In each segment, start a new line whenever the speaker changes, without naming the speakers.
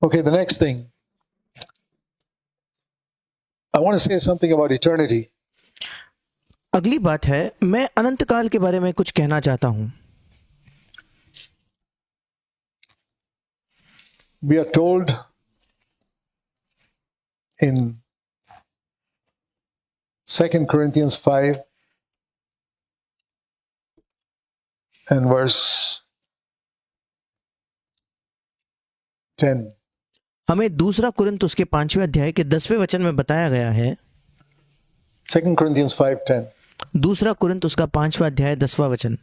Okay, the next thing. I want to say something about eternity.
अगली बात है, मैं अनंत काल के बारे में कुछ कहना चाहता हूं।
We are told in 2 Corinthians 5 and verse 10.
हमें दूसरा कुरिन्थ उसके 5वें अध्याय के 10वें वचन में बताया गया है।
2 Corinthians 5:10.
दूसरा कुरिन्थ उसका 5वां अध्याय 10वां वचन।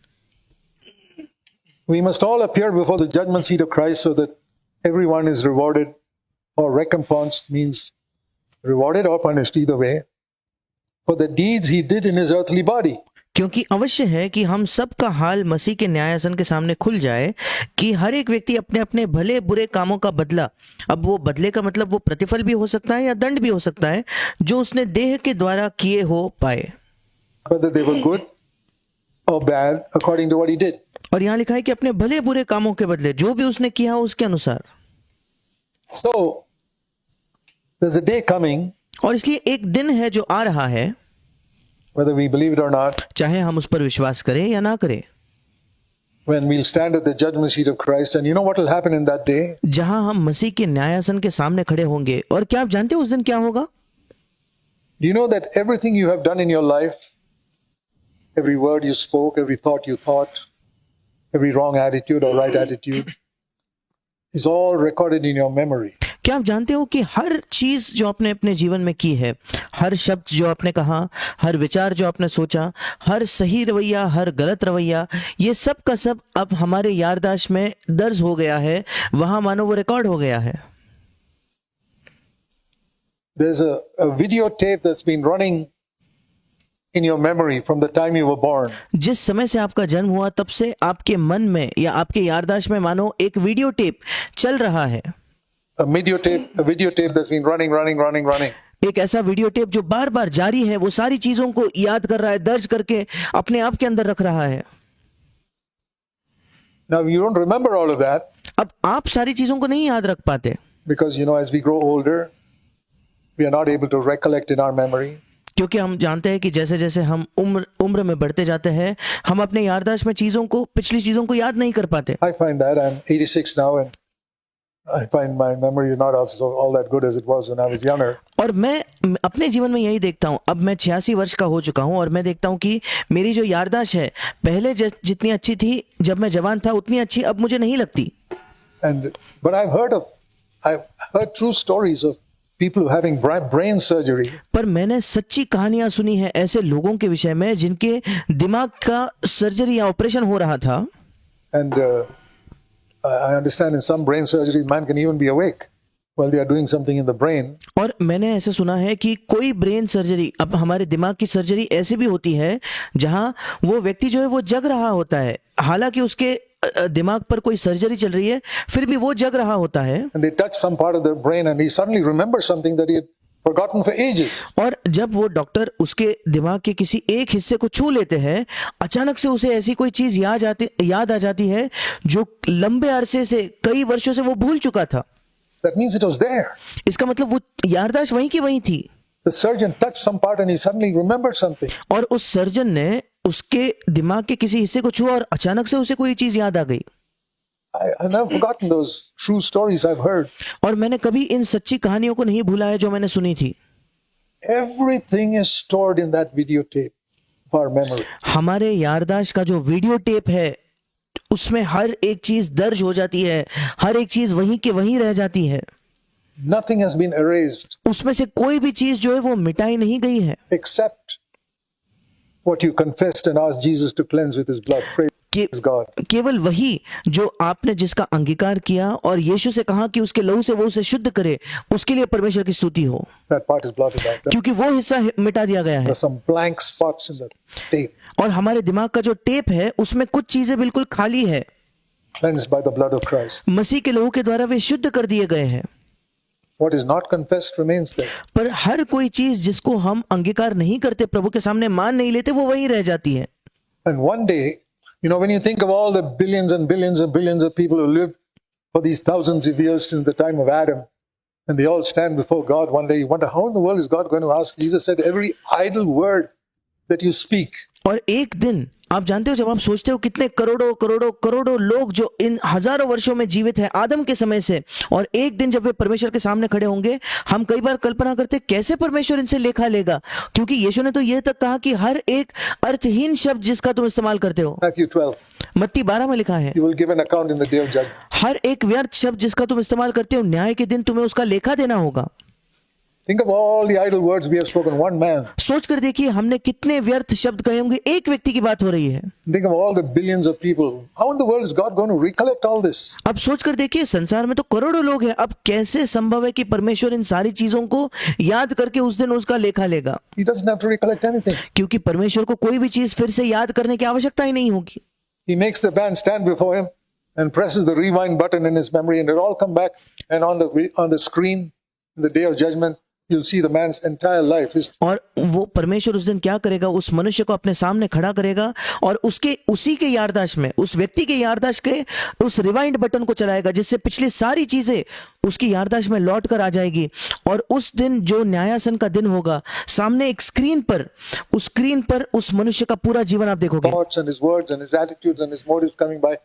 We must all appear before the judgment seat of Christ so that everyone is rewarded or recompensed, means rewarded or punished, either way, for the deeds he did in his earthly body.
क्योंकि अवश्य है कि हम सब का हाल मसीह के न्यायासन के सामने खुल जाए कि हर एक व्यक्ति अपने अपने भले बुरे कामों का बदला, अब वो बदले का मतलब वो प्रतिफल भी हो सकता है या दंड भी हो सकता है, जो उसने देह के द्वारा किए हो पाए,
Whether they were good or bad according to what he did.
और यहाँ लिखा है कि अपने भले बुरे कामों के बदले जो भी उसने किया हो उसके अनुसार।
So, there's a day coming,
और इसलिए एक दिन है जो आ रहा है,
whether we believe it or not,
चाहे हम उस पर विश्वास करें या ना करें,
when we'll stand at the judgment seat of Christ, and you know what will happen in that day?
जहां हम मसीह के न्यायासन के सामने खड़े होंगे। और क्या आप जानते हो उस दिन क्या होगा?
Do you know that everything you have done in your life, every word you spoke, every thought you thought, every wrong attitude or right attitude, is all recorded in your memory.
क्या आप जानते हो कि हर चीज जो आपने अपने जीवन में की है, हर शब्द जो आपने कहा, हर विचार जो आपने सोचा, हर सही रवैया, हर गलत रवैया, ये सब का सब अब हमारे याददाश्त में दर्ज हो गया है, वहां मानो वो रिकॉर्ड हो गया है।
There's a videotape that's been running in your memory from the time you were born.
जिस समय से आपका जन्म हुआ तब से आपके मन में या आपके याददाश्त में मानो एक वीडियो टेप चल रहा है।
A videotape that's been running.
एक ऐसा वीडियो टेप जो बार बार जारी है, वो सारी चीजों को याद कर रहा है, दर्ज करके अपने आप के अंदर रख रहा है।
Now you don't remember all of that
अब आप सारी चीजों को नहीं याद रख पाते,
because as we grow older, we are not able to recollect in our memory.
क्योंकि हम जानते हैं कि जैसे जैसे हम उम्र में बढ़ते जाते हैं, हम अपने याददाश्त में पिछली चीजों को याद नहीं कर पाते।
I find that I'm 86 now and I find my memory is not also all that good as it was when I was younger.
और मैं अपने जीवन में यही देखता हूँ, अब मैं 86 वर्ष का हो चुका हूँ और मैं देखता हूँ कि मेरी जो याददाश्त है पहले जितनी अच्छी थी जब मैं जवान था, उतनी अच्छी अब मुझे नहीं लगती।
But I've heard true stories of people having brain surgery.
पर मैंने सच्ची कहानियां सुनी है ऐसे लोगों के विषय में जिनके दिमाग का सर्जरी या ऑपरेशन हो रहा था।
And I understand in some brain surgery, man can even be awake while they are doing something in the brain.
और मैंने ऐसे सुना है कि कोई ब्रेन सर्जरी, अब हमारे दिमाग की सर्जरी ऐसी भी होती है जहां वो व्यक्ति जो है वो जग रहा होता है, हालांकि उसके दिमाग पर कोई सर्जरी चल रही है, फिर भी वो जग रहा होता है।
And they touch some part of their brain and he suddenly remembers something that he had forgotten for ages.
और जब वो डॉक्टर उसके दिमाग के किसी एक हिस्से को छू लेते हैं, अचानक से उसे ऐसी कोई चीज याद आ जाती है जो लंबे अरसे से, कई वर्षों से वो भूल चुका था।
That means it was there.
इसका मतलब वो याददाश्त वहीं की वहीं थी।
The surgeon touched some part and he suddenly remembered something.
और उस सर्जन ने उसके दिमाग के किसी हिस्से को छुआ और अचानक से उसे कोई चीज याद आ गई।
I've never forgotten those true stories I've heard.
और मैंने कभी इन सच्ची कहानियों को नहीं भूला है जो मैंने सुनी थी।
Everything is stored in that videotape of our memory.
हमारे याददाश्त का जो वीडियो टेप है उसमें हर एक चीज दर्ज हो जाती है, हर एक चीज वहीं के वहीं रह जाती है।
Nothing has been erased
उसमें से कोई भी चीज जो है वो मिटाई नहीं गई है,
except what you confessed and asked Jesus to cleanse with his blood. Praise God.
केवल वही जो आपने जिसका अंगीकार किया और यीशु से कहा कि उसके लहू से वो उसे शुद्ध करे, उसके लिए परमेश्वर की स्तुति हो,
That part is blotted out.
क्योंकि वो हिस्सा मिटा दिया गया है।
There are some blank spots in the tape,
और हमारे दिमाग का जो टेप है उसमें कुछ चीजें बिल्कुल खाली है,
cleansed by the blood of Christ.
मसीह के लहू के द्वारा वे शुद्ध कर दिए गए हैं।
What is not confessed remains there.
पर हर कोई चीज जिसको हम अंगीकार नहीं करते, प्रभु के सामने मान नहीं लेते, वो वहीं रह जाती है।
And one day, when you think of all the billions and billions and billions of people who lived for these thousands of years since the time of Adam, and they all stand before God one day. You wonder, how in the world is God going to ask? Jesus said, every idle word that you speak.
और एक दिन आप जानते हो, जब आप सोचते हो कितने करोड़ों करोड़ों करोड़ों लोग जो इन हजारों वर्षों में जीवित हैं आदम के समय से, और एक दिन जब वे परमेश्वर के सामने खड़े होंगे, हम कई बार कल्पना करते कैसे परमेश्वर इनसे लेखा लेगा, क्योंकि यीशु ने तो यह तक कहा कि हर एक अर्थहीन शब्द जिसका तुम इस्तेमाल करते हो,
Matthew 12,
मत्ती 12 में लिखा है,
you will give an account in the day of judgment.
हर एक व्यर्थ शब्द जिसका तुम इस्तेमाल करते हो, न्याय के दिन तुम्हें उसका लेखा देना होगा।
Think of all the idle words we have spoken. One man.
सोच कर देखिए हमने कितने व्यर्थ शब्द कहे होंगे, एक व्यक्ति की बात हो रही है।
Think of all the billions of people. How in the world is God going to recollect all this?
अब सोच कर देखिए संसार में तो करोड़ों लोग हैं, अब कैसे संभव है कि परमेश्वर इन सारी चीजों को याद करके उस दिन उसका लेखा लेगा,
He doesn't have to recollect anything.
क्योंकि परमेश्वर को कोई भी चीज फिर से याद करने की आवश्यकता ही नहीं होगी।
He makes the man stand before him and presses the rewind button in his memory, and it all come back. And on the screen, in the day of judgment, you'll see the man's entire life.
और वो परमेश्वर उस दिन क्या करेगा, उस मनुष्य को अपने सामने खड़ा करेगा और उसके उसी के याददाश्त में, उस व्यक्ति के याददाश्त के उस रिवाइंड बटन को चलाएगा, जिससे पिछली सारी चीजें उसकी याददाश्त में लौट कर आ जाएगी। और उस दिन जो न्यायासन का दिन होगा, सामने एक स्क्रीन पर, उस स्क्रीन पर उस मनुष्य का पूरा जीवन आप देखोगे।
Thoughts and his words and his attitudes and his motives coming by,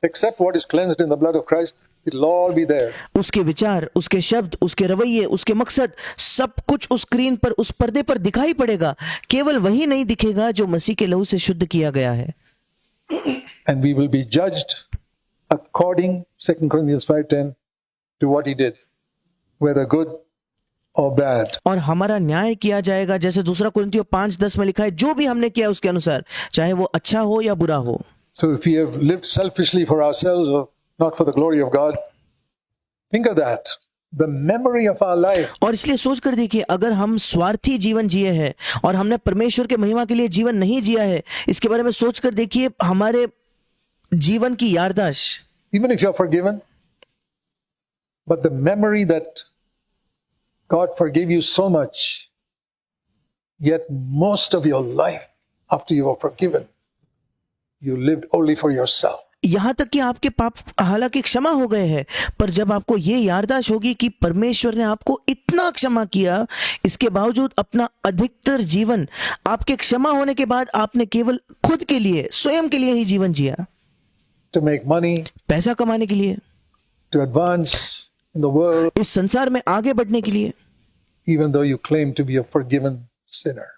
except what is cleansed in the blood of Christ, it'll all be there.
उसके विचार, उसके शब्द, उसके रवैये, उसके मकसद, सब कुछ उस स्क्रीन पर, उस पर्दे पर दिखाई पड़ेगा। केवल वही नहीं दिखेगा जो मसीह के लहू से शुद्ध किया गया है।
And we will be judged according, 2 Corinthians 5:10, to what he did, whether good or bad.
और हमारा न्याय किया जाएगा, जैसे 2 कुरिन्थियों 5:10 में लिखा है, जो भी हमने किया उसके अनुसार, चाहे वो अच्छा हो या बुरा हो।
So if we have lived selfishly for ourselves or not for the glory of God, think of that. The memory of our life.
और इसलिए सोच कर देखिए, अगर हम स्वार्थी जीवन जिए हैं और हमने परमेश्वर के महिमा के लिए जीवन नहीं जिया है, इसके बारे में सोच कर देखिए, हमारे जीवन की याददाश्त,
Even if you're forgiven, but the memory that God forgave you so much, yet most of your life after you were forgiven, you lived only for yourself.
यहां तक कि आपके पाप हालांकि क्षमा हो गए हैं, पर जब आपको ये याददाश्त होगी कि परमेश्वर ने आपको इतना क्षमा किया, इसके बावजूद अपना अधिकतर जीवन आपके क्षमा होने के बाद आपने केवल खुद के लिए, स्वयं के लिए ही जीवन जिया,
To make money,
पैसा कमाने के लिए,
to advance in the world,
इस संसार में आगे बढ़ने के लिए,
even though you claim to be a forgiven sinner,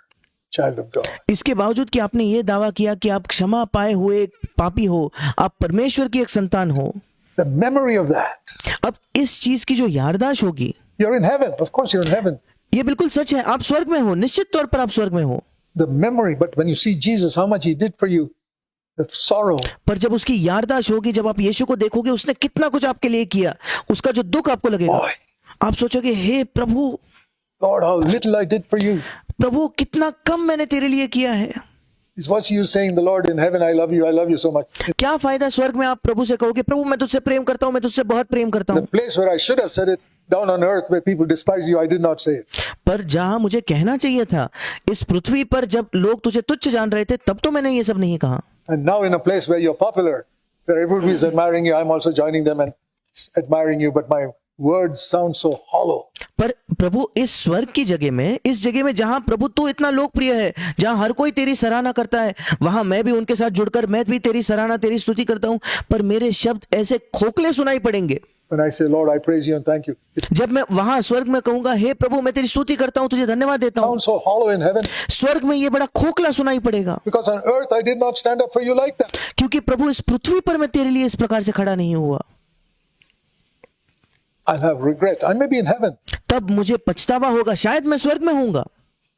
child of God.
इसके बावजूद कि आपने ये दावा किया कि आप क्षमा पाए हुए एक पापी हो, आप परमेश्वर की एक संतान हो।
The memory of that.
अब इस चीज की जो याददाश्त होगी,
You're in heaven. Of course, you're in heaven.
ये बिल्कुल सच है, आप स्वर्ग में हो, निश्चित तौर पर आप स्वर्ग में हो।
The memory, but when you see Jesus, how much he did for you, the sorrow,
पर जब उसकी याददाश्त होगी, जब आप यीशु को देखोगे उसने कितना कुछ आपके लिए किया, उसका जो दुख आपको लगेगा,
boy,
आप सोचोगे, हे प्रभु,
Lord, how little I did for you.
प्रभु कितना कम मैंने तेरे लिए किया है।
Is what you saying, the Lord in heaven, I love you so much.
क्या फायदा स्वर्ग में आप प्रभु से कहोगे, प्रभु मैं तुझसे प्रेम करता हूं, मैं तुझसे बहुत प्रेम करता
The
हूं,
place where I should have said it, down on earth where people despise you, I did not say it.
पर जहां मुझे कहना चाहिए था, इस पृथ्वी पर जब लोग तुझे तुच्छ जान रहे थे, तब तो मैंने ये सब नहीं कहा।
And now in a place where you're popular, where everybody is admiring you, I'm also joining them and admiring you, but my words sound so hollow.
पर प्रभु इस स्वर्ग की जगह में, इस जगह में जहां प्रभु तू इतना लोकप्रिय है, जहां हर कोई तेरी सराहना करता है, वहां मैं भी उनके साथ जुड़कर मैं भी तेरी सराहना, तेरी स्तुति करता हूं, पर मेरे शब्द ऐसे खोखले सुनाई पड़ेंगे।
When I say, Lord, I praise you and thank you, it
जब मैं वहां स्वर्ग में कहूंगा, हे प्रभु मैं तेरी स्तुति करता हूं, तुझे धन्यवाद देता हूं,
sounds so hollow in heaven
स्वर्ग में ये बड़ा खोखला सुनाई पड़ेगा,
because on earth I did not stand up for you like that.
क्योंकि प्रभु इस पृथ्वी पर मैं तेरे लिए इस प्रकार से खड़ा नहीं हुआ।
I'll have regret. I may be in heaven,
तब मुझे पछतावा होगा, शायद मैं स्वर्ग में होऊंगा,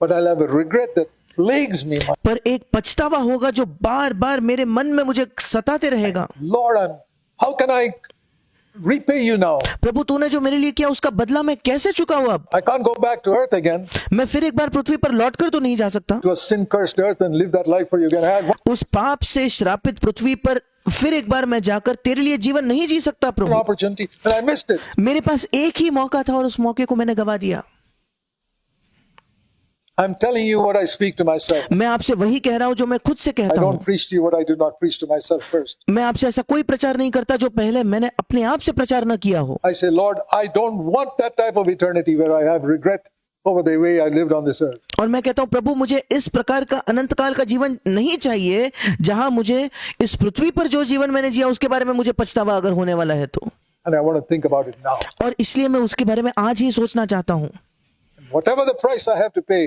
but I'll have a regret that plagues me.
पर एक पछतावा होगा जो बार बार मेरे मन में मुझे सताते रहेगा।
Lord, how can I repay you now?
प्रभु तूने जो मेरे लिए किया उसका बदला मैं कैसे चुकाऊं? अब
I can't go back to earth again,
मैं फिर एक बार पृथ्वी पर लौटकर तो नहीं जा सकता,
to a sin-cursed earth and live that life for you again. I had one
उस पाप से श्रापित पृथ्वी पर फिर एक बार मैं जाकर तेरे लिए जीवन नहीं जी सकता प्रभु।
opportunity and I missed it.
मेरे पास एक ही मौका था और उस मौके को मैंने गवा दिया।
I'm telling you what I speak to myself.
मैं आपसे वही कह रहा हूं जो मैं खुद से
I
कहता हूं।
don't preach to you what I do not preach to myself first.
मैं आपसे ऐसा कोई प्रचार नहीं करता जो पहले मैंने अपने आप से प्रचार न किया हो।
I say, Lord, I don't want that type of eternity where I have regret over the way I lived on this earth.
और मैं कहता हूं प्रभु मुझे इस प्रकार का अनंत काल का जीवन नहीं चाहिए जहां मुझे इस पृथ्वी पर जो जीवन मैंने जिया उसके बारे में मुझे पछतावा अगर होने वाला है तो।
And I want to think about it now.
और इसलिए मैं उसके बारे में आज ही सोचना चाहता हूं।
Whatever the price I have to pay,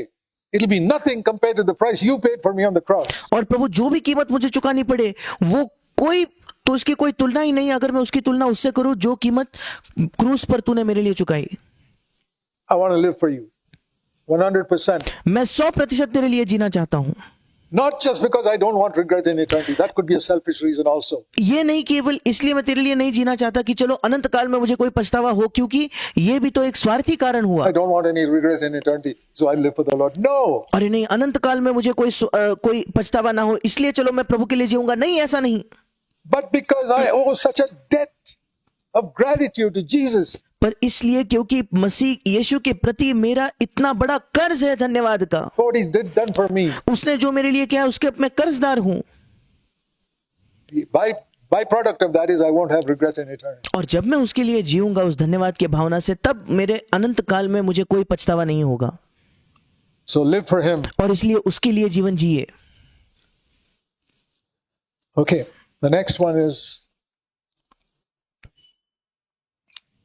it'll be nothing compared to the price you paid for me on the cross.
और प्रभु जो भी कीमत मुझे चुकानी पड़े वो कोई तो उसकी कोई तुलना ही नहीं अगर मैं उसकी तुलना उससे करूं जो कीमत क्रूस पर तूने मेरे लिए चुकाई।
I want to live for you 100%.
मैं 100% तेरे लिए जीना चाहता हूं।
Not just because I don't want regret in eternity. That could be a selfish reason also.
ये नहीं केवल इसलिए मैं तेरे लिए नहीं जीना चाहता कि चलो अनंत काल में मुझे कोई पछतावा हो, क्योंकि ये भी तो एक स्वार्थी कारण हुआ।
I don't want any regret in eternity, so I live for the Lord. No.
अरे नहीं, अनंत काल में मुझे कोई पछतावा ना हो इसलिए चलो मैं प्रभु के लिए जीऊंगा, नहीं, ऐसा नहीं।
But because I owe such a debt of gratitude to Jesus,
पर इसलिए क्योंकि मसीह यीशु के प्रति मेरा इतना बड़ा कर्ज है धन्यवाद का।
what He did done for me,
उसने जो मेरे लिए किया उसके मैं कर्जदार हूं।
the byproduct of that is I won't have regret in eternity.
और जब मैं उसके लिए जीऊंगा उस धन्यवाद के भावना से, तब मेरे अनंत काल में मुझे कोई पछतावा नहीं होगा।
So live for Him.
और इसलिए उसके लिए जीवन जिए।
Okay. The next one is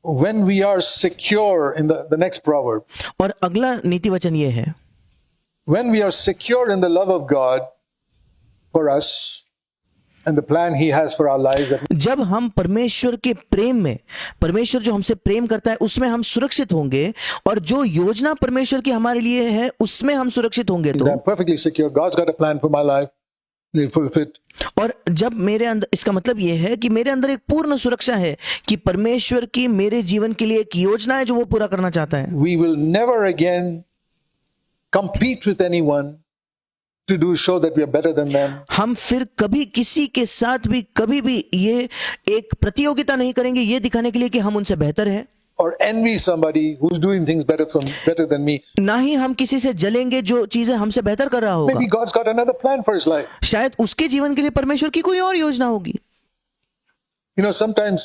when we are secure in the next proverb.
और अगला नीति वचन ये है,
When we are secure in the love of God for us and the plan He has for our lives, that
जब हम परमेश्वर के प्रेम में, परमेश्वर जो हमसे प्रेम करता है उसमें हम सुरक्षित होंगे, और जो योजना परमेश्वर की हमारे लिए है उसमें हम सुरक्षित होंगे
means
तो।
I'm perfectly secure. God's got a plan for my life. He'll fulfill it.
और जब मेरे अंदर, इसका मतलब यह है कि मेरे अंदर एक पूर्ण सुरक्षा है कि परमेश्वर की मेरे जीवन के लिए एक योजना है जो वो पूरा करना चाहता है।
We will never again compete with anyone to show that we are better than them.
हम फिर कभी किसी के साथ भी कभी भी ये एक प्रतियोगिता नहीं करेंगे ये दिखाने के लिए कि हम उनसे बेहतर हैं,
Or envy somebody who's doing things better than me.
ना ही हम किसी से जलेंगे जो चीजें हमसे बेहतर कर रहा होगा।
Maybe God's got another plan for his life.
शायद उसके जीवन के लिए परमेश्वर की कोई और योजना होगी।
You know, sometimes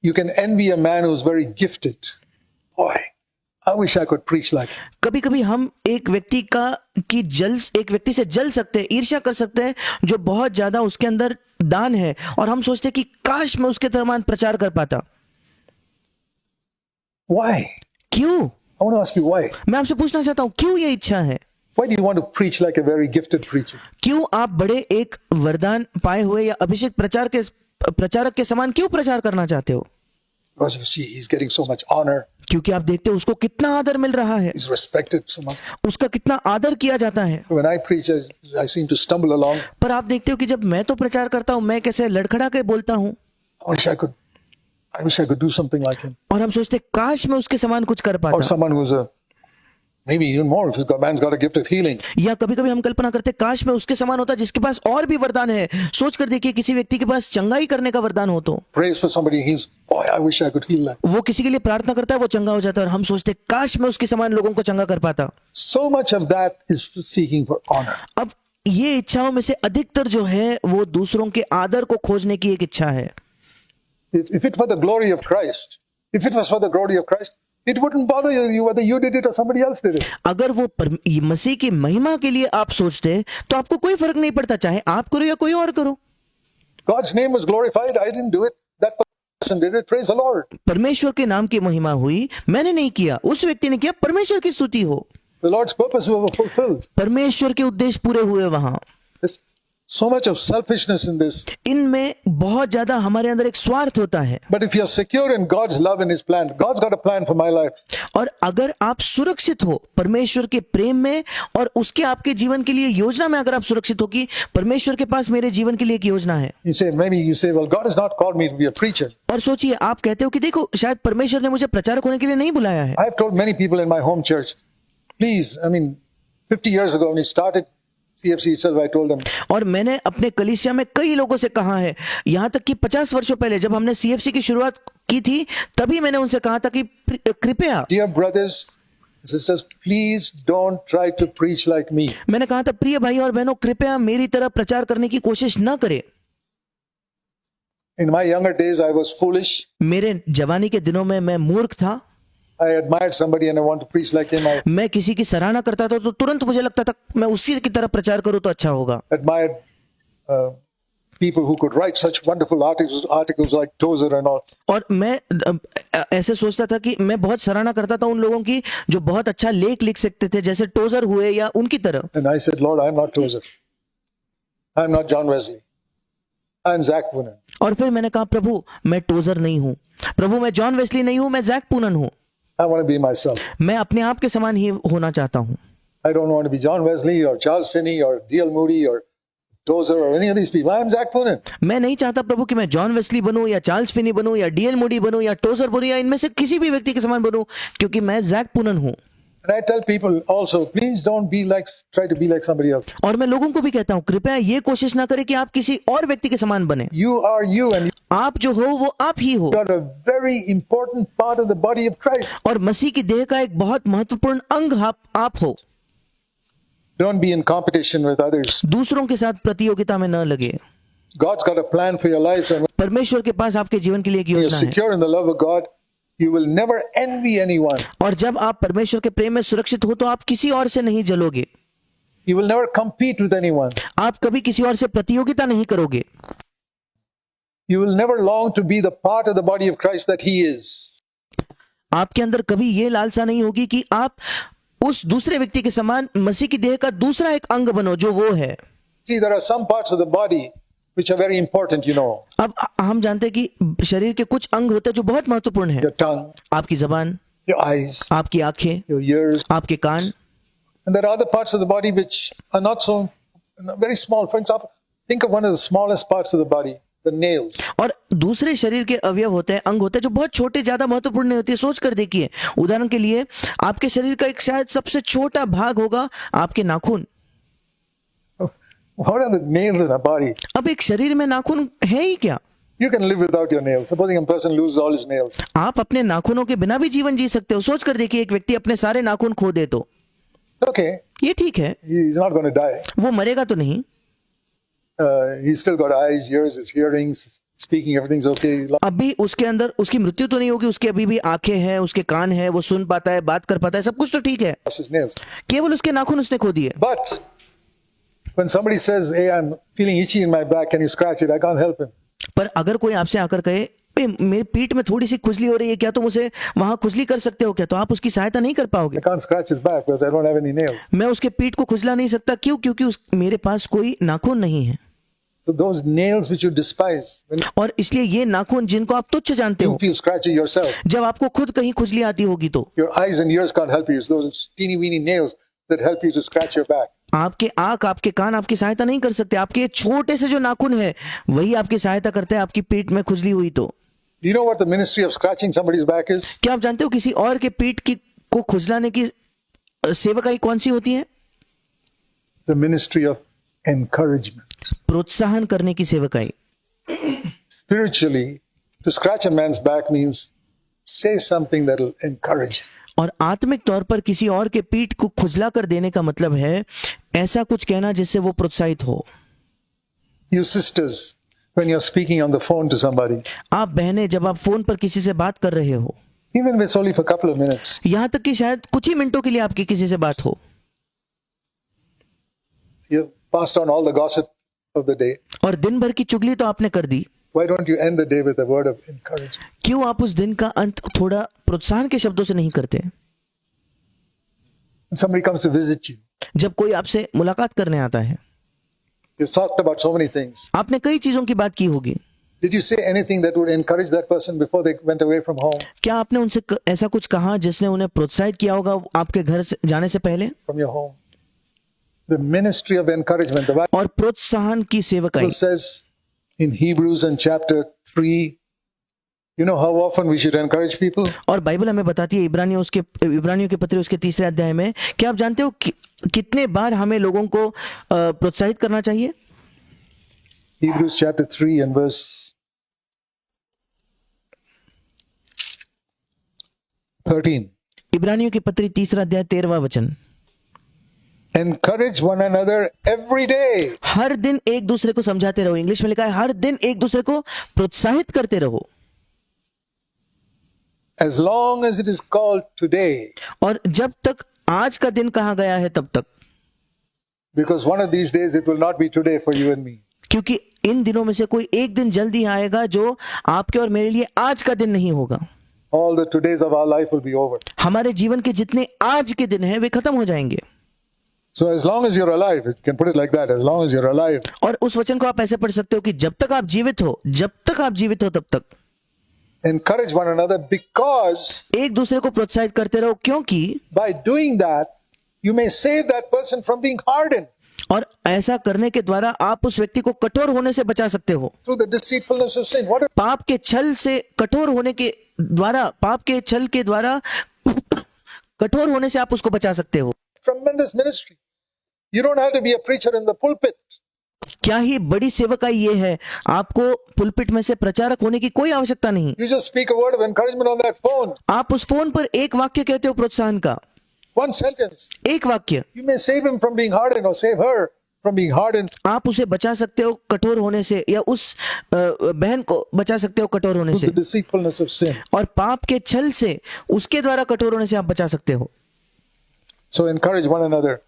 you can envy a man who's very gifted. Boy, I wish I could preach like him.
कभी कभी हम एक व्यक्ति से जल सकते हैं, ईर्ष्या कर सकते हैं जो बहुत ज्यादा उसके अंदर दान है, और हम सोचते हैं कि काश मैं उसके समान प्रचार कर पाता।
Why?
क्यों?
I want to ask you why.
मैं आपसे पूछना चाहता हूं क्यों ये इच्छा है?
Why do you want to preach like a very gifted preacher?
क्यों आप बड़े एक वरदान पाए हुए या अभिषेक प्रचारक के समान क्यों प्रचार करना चाहते हो?
Because you see, he's getting so much honor.
क्योंकि आप देखते हो उसको कितना आदर मिल रहा है,
He's respected so much.
उसका कितना आदर किया जाता है।
When I preach, I seem to stumble along.
पर आप देखते हो कि जब मैं तो प्रचार करता हूं मैं कैसे लड़खड़ा के बोलता हूं,
I wish I could do something like him.
और हम सोचते काश मैं उसके समान कुछ कर
Or
पाता।
someone who's maybe even more, if man's got a gift of healing.
या कभी कभी हम कल्पना करते काश मैं उसके समान होता जिसके पास और भी वरदान है। सोच कर देखिए किसी व्यक्ति के पास चंगाई करने का वरदान हो तो
Prays for somebody, boy, I wish I could heal that.
वो किसी के लिए प्रार्थना करता है, वो चंगा हो जाता है, और हम सोचते काश मैं उसके समान लोगों को चंगा कर पाता।
So much of that is seeking for honor.
अब ये इच्छाओं में से अधिकतर जो है वो दूसरों के आदर को खोजने की एक इच्छा है।
If it were the glory of Christ, if it was for the glory of Christ, it wouldn't bother you whether you did it or somebody else did it.
अगर वो मसीह की महिमा के लिए आप सोचते तो आपको कोई फर्क नहीं पड़ता, चाहे आप करो या कोई और करो।
God's name was glorified. I didn't do it. That person did it. Praise the Lord.
परमेश्वर के नाम की महिमा हुई, मैंने नहीं किया, उस व्यक्ति ने किया, परमेश्वर की स्तुति हो।
The Lord's purpose was fulfilled.
परमेश्वर के उद्देश्य पूरे हुए वहां।
There's so much of selfishness in this.
इनमें बहुत ज्यादा हमारे अंदर एक स्वार्थ होता है।
But if you're secure in God's love and His plan, God's got a plan for my life.
और अगर आप सुरक्षित हो परमेश्वर के प्रेम में और उसके आपके जीवन के लिए योजना में, अगर आप सुरक्षित हो कि परमेश्वर के पास मेरे जीवन के लिए एक योजना है।
Maybe you say, well, God has not called me to be a preacher.
और सोचिए, आप कहते हो कि देखो शायद परमेश्वर ने मुझे प्रचारक होने के लिए नहीं बुलाया है।
I've told many people in my home church, please, 50 years ago when we started CFC itself, I told them.
और मैंने अपने कलीसिया में कई लोगों से कहा है, यहाँ तक कि 50 वर्षों पहले जब हमने CFC की शुरुआत की थी तभी मैंने उनसे कहा था कि कृपया
Dear brothers, Sisters, please don't try to preach like me.
मैंने कहा था प्रिय भाई और बहनों कृपया मेरी तरह प्रचार करने की कोशिश न करें।
In my younger days, I was foolish.
मेरे जवानी के दिनों में मैं मूर्ख था।
I admired somebody and I want to preach like him. I
मैं किसी की सराहना करता था तो तुरंत मुझे लगता था मैं उसी की तरह प्रचार करूं तो अच्छा होगा।
admired people who could write such wonderful articles like Tozer and all.
और मैं ऐसे सोचता था कि मैं बहुत सराहना करता था उन लोगों की जो बहुत अच्छा लेख लिख सकते थे, जैसे टोजर हुए या उनकी तरह।
And I said, Lord, I'm not Tozer. I'm not John Wesley. I'm Zach Poonen.
और फिर मैंने कहा प्रभु मैं टोजर नहीं हूं, प्रभु मैं जॉन वेस्ली नहीं हूं, मैं जैक पूनन हूं।
I want to be myself.
मैं अपने आप के समान ही होना चाहता हूं।
I don't want to be John Wesley or Charles Finney or D.L. Moody or Tozer or any of these people. I'm Zach Poonen.
मैं नहीं चाहता प्रभु कि मैं जॉन वेस्ली बनूं या चार्ल्स फिनी बनूं या डीएल मूडी बनूं या टोजर बनूं या इनमें से किसी भी व्यक्ति के समान बनूं, क्योंकि मैं जैक पूनन हूं।
And I tell people also, please don't try to be like somebody else.
और मैं लोगों को भी कहता हूं कृपया ये कोशिश ना करें कि आप किसी और व्यक्ति के समान बने।
You are you and
आप जो हो वो आप ही हो
you are a very important part of the body of Christ.
और मसीह की देह का एक बहुत महत्वपूर्ण अंग आप हो।
Don't be in competition with others.
दूसरों के साथ प्रतियोगिता में न लगे।
God's got a plan for your lives, and
परमेश्वर के पास आपके जीवन के लिए एक
when you're
योजना है
secure in the love of God, you will never envy anyone.
और जब आप परमेश्वर के प्रेम में सुरक्षित हो तो आप किसी और से नहीं जलोगे,
You will never compete with anyone.
आप कभी किसी और से प्रतियोगिता नहीं करोगे,
You will never long to be the part of the body of Christ that He is.
आपके अंदर कभी ये लालसा नहीं होगी कि आप उस दूसरे व्यक्ति के समान मसीह की देह का दूसरा एक अंग बनो जो वो है।
See, there are some parts of the body which are very important, you know.
अब हम जानते हैं कि शरीर के कुछ अंग होते हैं जो बहुत महत्वपूर्ण है।
Your tongue,
आपकी जबान,
your eyes,
आपकी आंखें,
your ears.
आपके कान,
And there are other parts of the body which are not so very small. For example, think of one of the smallest parts of the body, the nails.
और दूसरे शरीर के अवयव होते हैं, अंग होते हैं जो बहुत छोटे, ज्यादा महत्वपूर्ण नहीं होते। सोच कर देखिए, उदाहरण के लिए आपके शरीर का एक शायद सबसे छोटा भाग होगा आपके नाखून।
What are the nails in our body?
अब एक शरीर में नाखून है ही क्या?
You can live without your nails. Supposing a person loses all his nails.
आप अपने नाखूनों के बिना भी जीवन जी सकते हो। सोच कर देखिए एक व्यक्ति अपने सारे नाखून खो दे तो
Okay,
ये ठीक है,
he's not going to die.
वो मरेगा तो नहीं।
He's still got eyes, ears, his hearing, speaking, everything's okay.
अभी उसके अंदर उसकी मृत्यु तो नहीं होगी, उसके अभी भी आंखें हैं, उसके कान है, वो सुन पाता है, बात कर पाता है, सब कुछ तो ठीक है,
Lost his nails.
केवल उसके नाखून उसने खो दिए।
But when somebody says, "Hey, I'm feeling itchy in my back, can you scratch it?" I can't help him.
पर अगर कोई आपसे आकर कहे "ए, मेरी पीठ में थोड़ी सी खुजली हो रही है, क्या तुम उसे वहां खुजली कर सकते हो क्या?" तो आप उसकी सहायता नहीं कर पाओगे।
I can't scratch his back because I don't have any nails.
मैं उसके पीठ को खुजला नहीं सकता, क्यों? क्योंकि मेरे पास कोई नाखून नहीं है।
So those nails which you despise, when
और इसलिए ये नाखून जिनको आप तुच्छ जानते
you
हो,
feel scratchy yourself,
जब आपको खुद कहीं खुजली आती होगी तो
your eyes and ears can't help you. It's those teeny weeny nails that help you to scratch your back.
आपके आंख, आपके कान आपकी सहायता नहीं कर सकते। आपके छोटे से जो नाखून है वही आपकी सहायता करते हैं आपकी पीठ में खुजली हुई तो।
Do you know what the ministry of scratching somebody's back is?
क्या आप जानते हो किसी और के पीठ की को खुजलाने की सेवकाई कौन सी होती है?
The ministry of encouragement.
प्रोत्साहन करने की सेवकाई।
Spiritually, to scratch a man's back means say something that will encourage him.
और आत्मिक तौर पर किसी और के पीठ को खुजला कर देने का मतलब है ऐसा कुछ कहना जिससे वो प्रोत्साहित हो।
You sisters, when you're speaking on the phone to somebody,
आप बहनें जब आप फोन पर किसी से बात कर रहे हो,
even if it's only for a couple of minutes,
यहां तक कि शायद कुछ ही मिनटों के लिए आपकी किसी से बात हो,
you passed on all the gossip of the day.
और दिन भर की चुगली तो आपने कर दी,
Why don't you end the day with a word of encouragement?
क्यों आप उस दिन का अंत थोड़ा प्रोत्साहन के शब्दों से नहीं करते?
When somebody comes to visit you,
जब कोई आपसे मुलाकात करने आता है,
you've talked about so many things.
आपने कई चीजों की बात की होगी,
Did you say anything that would encourage that person before they went away from home,
क्या आपने उनसे ऐसा कुछ कहा जिसने उन्हें प्रोत्साहित किया होगा आपके घर से जाने से पहले?
from your home? The ministry of encouragement. The
और प्रोत्साहन की सेवकाई।
Bible says in Hebrews in chapter 3, you know how often we should encourage people?
और बाइबल हमें बताती है इब्रानियों के पत्र उसके 3 अध्याय में, क्या आप जानते हो कितने बार हमें लोगों को प्रोत्साहित करना चाहिए?
Hebrews chapter 3 and verse 13.
इब्रानियों की पत्री 3 अध्याय 13वां वचन।
Encourage one another every day.
हर दिन एक दूसरे को समझाते रहो। इंग्लिश में लिखा है हर दिन एक दूसरे को प्रोत्साहित करते रहो।
As long as it is called today.
और जब तक आज का दिन कहा गया है तब तक,
Because one of these days it will not be today for you and me.
क्योंकि इन दिनों में से कोई एक दिन जल्दी आएगा जो आपके और मेरे लिए आज का दिन नहीं होगा।
All the todays of our life will be over.
हमारे जीवन के जितने आज के दिन हैं वे खत्म हो जाएंगे।
So as long as you're alive, you can put it like that, as long as you're alive,
और उस वचन को आप ऐसे पढ़ सकते हो कि जब तक आप जीवित हो, जब तक आप जीवित हो तब तक
encourage one another, because
एक दूसरे को प्रोत्साहित करते रहो, क्योंकि
by doing that, you may save that person from being hardened
और ऐसा करने के द्वारा आप उस व्यक्ति को कठोर होने से बचा सकते हो।
through the deceitfulness of sin. What a
पाप के छल से कठोर होने के द्वारा, पाप के छल के द्वारा कठोर होने से आप उसको बचा सकते हो।
tremendous ministry. You don't have to be a preacher in the pulpit.
क्या ही बड़ी सेवकाई ये है, आपको पुलपिट में से प्रचारक होने की कोई आवश्यकता नहीं।
You just speak a word of encouragement on that phone.
आप उस फोन पर एक वाक्य कहते हो प्रोत्साहन का,
One sentence.
एक वाक्य,
You may save him from being hardened or save her from being hardened.
आप उसे बचा सकते हो कठोर होने से, या उस बहन को बचा सकते हो कठोर होने
Through
से,
the deceitfulness of sin.
और पाप के छल से उसके द्वारा कठोर होने से आप बचा सकते हो।
So encourage one another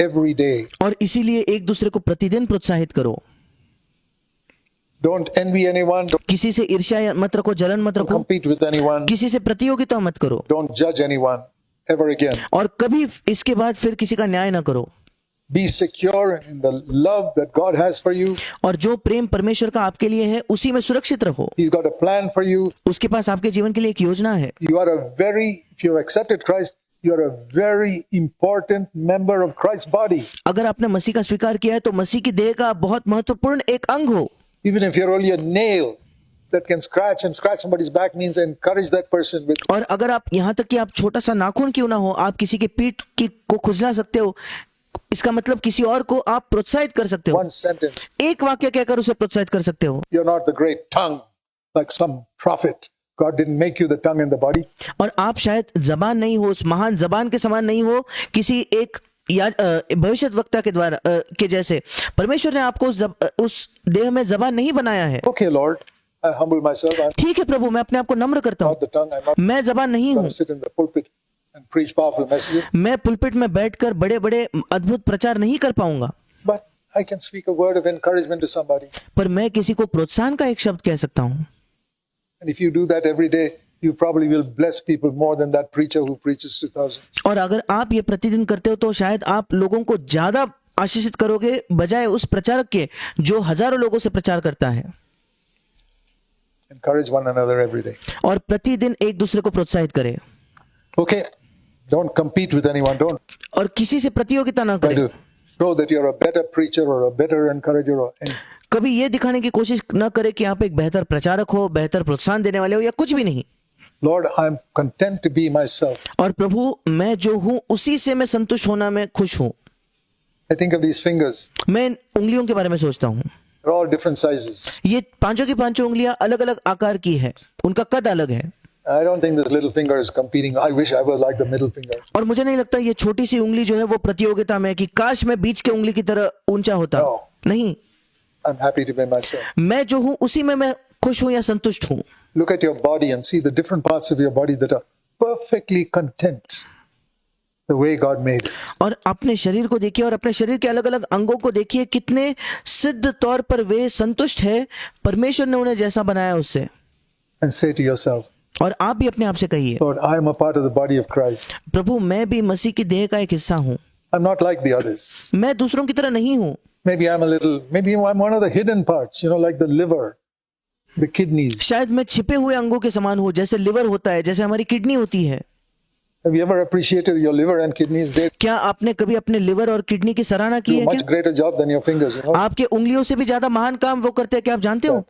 every day.
और इसीलिए एक दूसरे को प्रतिदिन प्रोत्साहित करो।
Don't envy anyone. Don't
किसी से ईर्ष्या मत रखो, जलन मत रखो,
compete with anyone.
किसी से प्रतियोगिता मत करो,
Don't judge anyone ever again.
और कभी इसके बाद फिर किसी का न्याय ना करो।
Be secure in the love that God has for you.
और जो प्रेम परमेश्वर का आपके लिए है उसी में सुरक्षित रहो।
He's got a plan for you.
उसके पास आपके जीवन के लिए एक योजना है।
You are a very, if you have accepted Christ, you are a very important member of Christ's body.
अगर आपने मसीह का स्वीकार किया है तो मसीह की देह का बहुत महत्वपूर्ण एक अंग हो।
Even if you're only a nail that can scratch somebody's back, means encourage that person with
और अगर आप यहाँ तक कि आप छोटा सा नाखून क्यों ना हो, आप किसी के पीठ की को खुजला सकते हो, इसका मतलब किसी और को आप प्रोत्साहित कर सकते हो।
one sentence.
एक वाक्य कहकर उसे प्रोत्साहित कर सकते हो।
You're not the great tongue like some prophet. God didn't make you the tongue in the body.
और आप शायद जबान नहीं हो, उस महान जबान के समान नहीं हो किसी एक भविष्य वक्ता के द्वारा के जैसे। परमेश्वर ने आपको उस देह में जबान नहीं बनाया है।
Okay, Lord, I humble myself. I'm
ठीक है प्रभु, मैं अपने आप को नम्र करता हूँ,
not the tongue. I'm not
मैं जबान नहीं
going
हूँ।
to sit in the pulpit and preach powerful messages.
मैं पुलपिट में बैठकर बड़े बड़े अद्भुत प्रचार नहीं कर पाऊंगा,
But I can speak a word of encouragement to somebody.
पर मैं किसी को प्रोत्साहन का एक शब्द कह सकता हूँ।
And if you do that every day, you probably will bless people more than that preacher who preaches to thousands.
और अगर आप ये प्रतिदिन करते हो तो शायद आप लोगों को ज्यादा आशीषित करोगे बजाय उस प्रचारक के जो हजारों लोगों से प्रचार करता है।
Encourage one another every day.
और प्रतिदिन एक दूसरे को प्रोत्साहित करें,
Okay, don't compete with anyone. Don't
और किसी से प्रतियोगिता ना
try
करें।
to show that you're a better preacher or a better encourager or anything.
कभी ये दिखाने की कोशिश न करें कि आप एक बेहतर प्रचारक हो, बेहतर प्रोत्साहन देने वाले हो, या कुछ भी नहीं।
Lord, I'm content to be myself.
और प्रभु, मैं जो हूँ उसी से मैं संतुष्ट होना मैं खुश हूँ।
I think of these fingers.
मैं इन उंगलियों के बारे में सोचता हूँ।
They're all different sizes.
ये पांचों की पांचों उंगलियां अलग अलग आकार की है, उनका कद अलग है।
I don't think this little finger is competing. I wish I was like the middle finger.
और मुझे नहीं लगता ये छोटी सी उंगली जो है वो प्रतियोगिता में कि काश मैं बीच के उंगली की तरह ऊंचा होता।
No.
नहीं,
I'm happy to be myself.
मैं जो हूँ उसी में मैं खुश हूँ या संतुष्ट हूँ।
Look at your body and see the different parts of your body that are perfectly content the way God made it.
और अपने शरीर को देखिए और अपने शरीर के अलग अलग अंगों को देखिए, कितने सिद्ध तौर पर वे संतुष्ट है परमेश्वर ने उन्हें जैसा बनाया उससे।
And say to yourself,
और आप भी अपने आप से कहिए,
Lord, I am a part of the body of Christ.
प्रभु मैं भी मसीह की देह का एक हिस्सा हूँ,
I'm not like the others.
मैं दूसरों की तरह नहीं हूँ।
Maybe I'm one of the hidden parts, like the liver, the kidneys.
शायद मैं छिपे हुए अंगों के समान हूँ, जैसे लिवर होता है, जैसे हमारी किडनी होती है।
Have you ever appreciated your liver and kidneys? They
क्या आपने कभी अपने लिवर और किडनी की सराहना की
do
है
a much
क्या?
greater job than your fingers.
आपके उंगलियों से भी ज्यादा महान काम वो करते हैं, क्या आप जानते हो?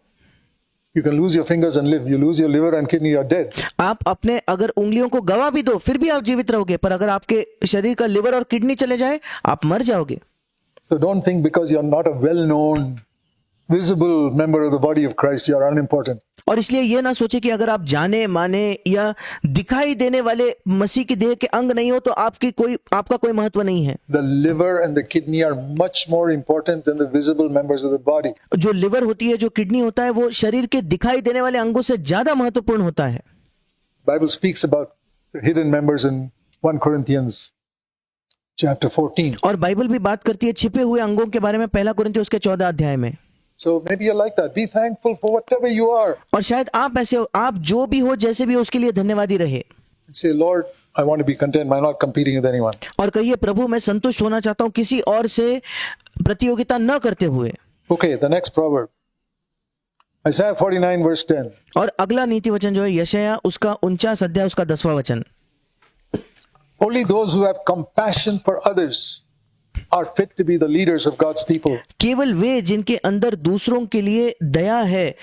You can lose your fingers and live. You lose your liver and kidney, you're dead.
आप अपने अगर उंगलियों को गवा भी दो फिर भी आप जीवित रहोगे, पर अगर आपके शरीर का लिवर और किडनी चले जाए आप मर जाओगे।
So don't think because you're not a well-known visible member of the body of Christ, you are unimportant.
और इसलिए ये ना सोचे कि अगर आप जाने माने या दिखाई देने वाले मसीह की देह के अंग नहीं हो तो आपका कोई महत्व नहीं है।
The liver and the kidney are much more important than the visible members of the body.
जो लिवर होती है, जो किडनी होता है, वो शरीर के दिखाई देने वाले अंगों से ज्यादा महत्वपूर्ण होता है।
Bible speaks about the hidden members in 1 Corinthians chapter 14.
और बाइबल भी बात करती है छिपे हुए अंगों के बारे में 1 कुरिन्थियों उसके 14 अध्याय में।
So maybe you're like that. Be thankful for whatever you are.
और शायद आप ऐसे हो, आप जो भी हो, जैसे भी हो, उसके लिए धन्यवादी रहे।
Say, Lord, I want to be content. I'm not competing with anyone.
और कहिए, प्रभु मैं संतुष्ट होना चाहता हूं किसी और से प्रतियोगिता न करते हुए।
Okay, the next proverb. Isaiah 49 verse 10.
और अगला नीति वचन जो है यशायाह उसका 49 अध्याय उसका 10वां वचन।
Only those who have compassion for others are fit to be the leaders of God's people.
केवल वे जिनके अंदर दूसरों के लिए दया है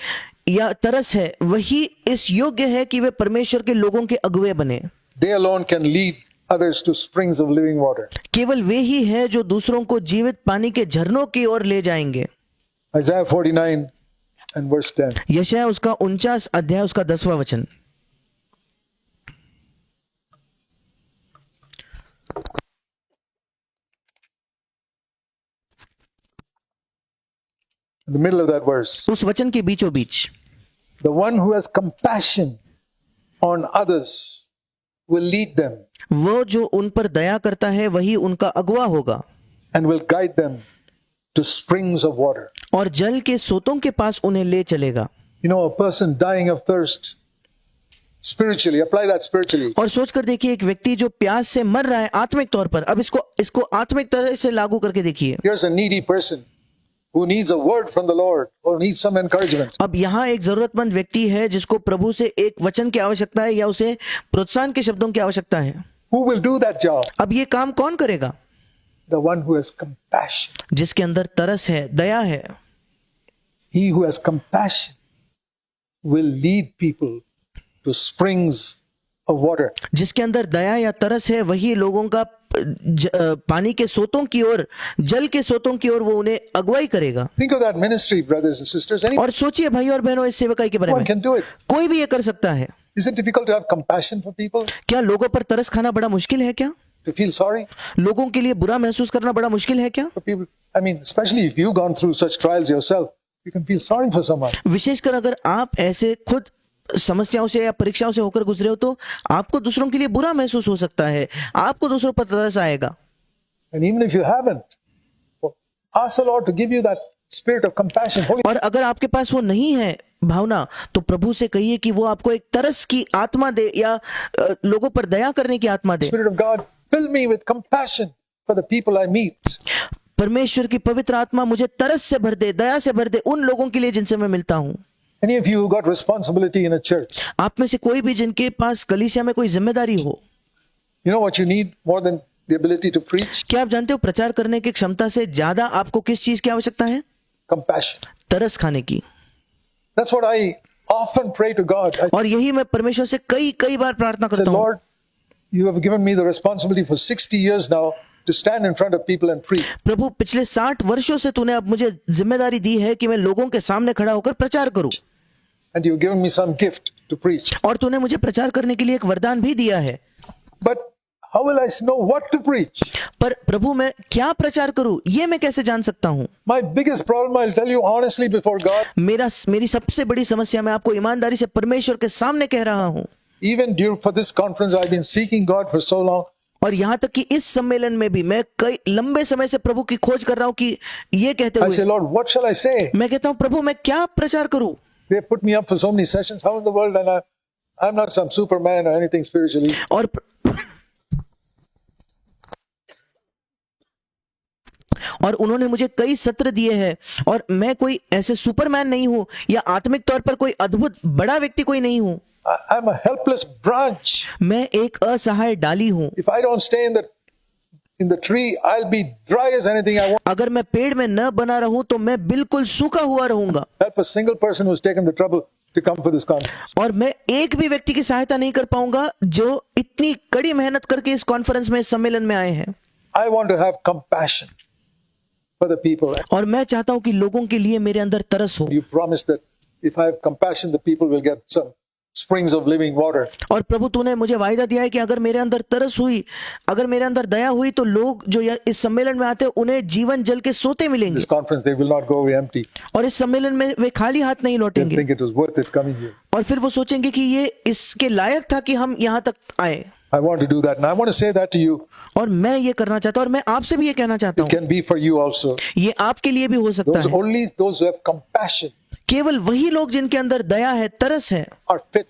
या तरस है, वही इस योग्य है कि वे परमेश्वर के लोगों के अगुवे बने।
They alone can lead others to springs of living water.
केवल वे ही है जो दूसरों को जीवित पानी के झरनों की ओर ले जाएंगे।
Isaiah 49 and verse 10.
यशायाह उसका 49 अध्याय उसका 10वां वचन।
In the middle of that verse,
उस वचन के बीचों बीच,
the one who has compassion on others will lead them
वो जो उन पर दया करता है वही उनका अगुवा होगा
and will guide them to springs of water.
और जल के सोतों के पास उन्हें ले चलेगा।
You know, a person dying of thirst, spiritually, apply that spiritually.
और सोचकर देखिए, एक व्यक्ति जो प्यास से मर रहा है आत्मिक तौर पर, अब इसको आत्मिक तरह से लागू करके देखिए।
Here's a needy person who needs a word from the Lord or needs some encouragement.
अब यहाँ एक जरूरतमंद व्यक्ति है जिसको प्रभु से एक वचन की आवश्यकता है या उसे प्रोत्साहन के शब्दों की आवश्यकता है।
Who will do that job?
अब ये काम कौन करेगा?
The one who has compassion.
जिसके अंदर तरस है, दया है।
He who has compassion will lead people to springs of water.
जिसके अंदर दया या तरस है वही लोगों का पानी के सोतों की ओर, जल के सोतों की ओर वो उन्हें अगुवाई करेगा।
Think of that ministry, brothers and sisters. Anyone
और सोचिए भाई और बहनों, इस सेवकाई के बारे में
can do it.
कोई भी ये कर सकता है।
Is it difficult to have compassion for people?
क्या लोगों पर तरस खाना बड़ा मुश्किल है क्या?
To feel sorry
लोगों के लिए बुरा महसूस करना बड़ा मुश्किल है क्या?
for people? I mean, especially if you've gone through such trials yourself, you can feel sorry for someone.
विशेषकर अगर आप ऐसे खुद समस्याओं से या परीक्षाओं से होकर गुजरे हो तो आपको दूसरों के लिए बुरा महसूस हो सकता है, आपको दूसरों पर तरस आएगा।
And even if you haven't, ask the Lord to give you that spirit of compassion. Holy
और अगर आपके पास वो नहीं है भावना, तो प्रभु से कहिए कि वो आपको एक तरस की आत्मा दे या लोगों पर दया करने की आत्मा दे।
Spirit of God, fill me with compassion for the people I meet.
परमेश्वर की पवित्र आत्मा मुझे तरस से भर दे, दया से भर दे उन लोगों के लिए जिनसे मैं मिलता हूं।
Any of you who got responsibility in a church,
आप में से कोई भी जिनके पास कलीसिया में कोई जिम्मेदारी हो,
you know what you need more than the ability to preach?
क्या आप जानते हो प्रचार करने की क्षमता से ज्यादा आपको किस चीज की आवश्यकता है?
Compassion.
तरस खाने की।
That's what I often pray to God. I
और यही मैं परमेश्वर से कई बार प्रार्थना
say,
करता हूँ।
Lord, you have given me the responsibility for 60 years now to stand in front of people and preach.
प्रभु, पिछले 60 वर्षों से तूने अब मुझे जिम्मेदारी दी है कि मैं लोगों के सामने खड़ा होकर प्रचार करूं,
And you've given me some gift to preach.
और तूने मुझे प्रचार करने के लिए एक वरदान भी दिया है।
But how will I know what to preach?
पर प्रभु मैं क्या प्रचार करूं ये मैं कैसे जान सकता हूं?
My biggest problem, I'll tell you honestly before God,
मेरी सबसे बड़ी समस्या, मैं आपको ईमानदारी से परमेश्वर के सामने कह रहा हूं,
even for this conference, I've been seeking God for so long.
और यहां तक कि इस सम्मेलन में भी मैं कई लंबे समय से प्रभु की खोज कर रहा हूं कि ये कहते
I say,
हुए
Lord, what shall I say?
मैं कहता हूं, प्रभु मैं क्या प्रचार करूं?
They put me up for so many sessions. How in the world? And I'm not some Superman or anything spiritually.
और उन्होंने मुझे कई सत्र दिए हैं और मैं कोई ऐसे सुपरमैन नहीं हूं या आत्मिक तौर पर कोई अद्भुत बड़ा व्यक्ति कोई नहीं हूं।
I'm a helpless branch.
मैं एक असहाय डाली हूं।
If I don't stay in the tree, I'll be dry as anything I want.
अगर मैं पेड़ में न बना रहूं तो मैं बिल्कुल सूखा हुआ रहूंगा।
Help a single person who's taken the trouble to come for this conference.
और मैं एक भी व्यक्ति की सहायता नहीं कर पाऊंगा जो इतनी कड़ी मेहनत करके इस कॉन्फ्रेंस में, इस सम्मेलन में आए हैं।
I want to have compassion for the people.
और मैं चाहता हूं कि लोगों के लिए मेरे अंदर तरस हो।
You promised that if I have compassion, the people will get some springs of living water.
और प्रभु तूने मुझे वायदा दिया है कि अगर मेरे अंदर तरस हुई, अगर मेरे अंदर दया हुई, तो लोग जो इस सम्मेलन में आते हैं उन्हें जीवन जल के सोते मिलेंगे।
This conference, they will not go away empty.
और इस सम्मेलन में वे खाली हाथ नहीं
They'll
लौटेंगे।
think it was worth it coming here.
और फिर वो सोचेंगे कि ये इसके लायक था कि हम यहाँ तक आए।
I want to do that. And I want to say that to you.
और मैं ये करना चाहता हूँ, और मैं आपसे भी ये कहना चाहता
It
हूँ,
can be for you also.
ये आपके लिए भी हो सकता है।
Only those who have compassion
केवल वही लोग जिनके अंदर दया है, तरस है,
are fit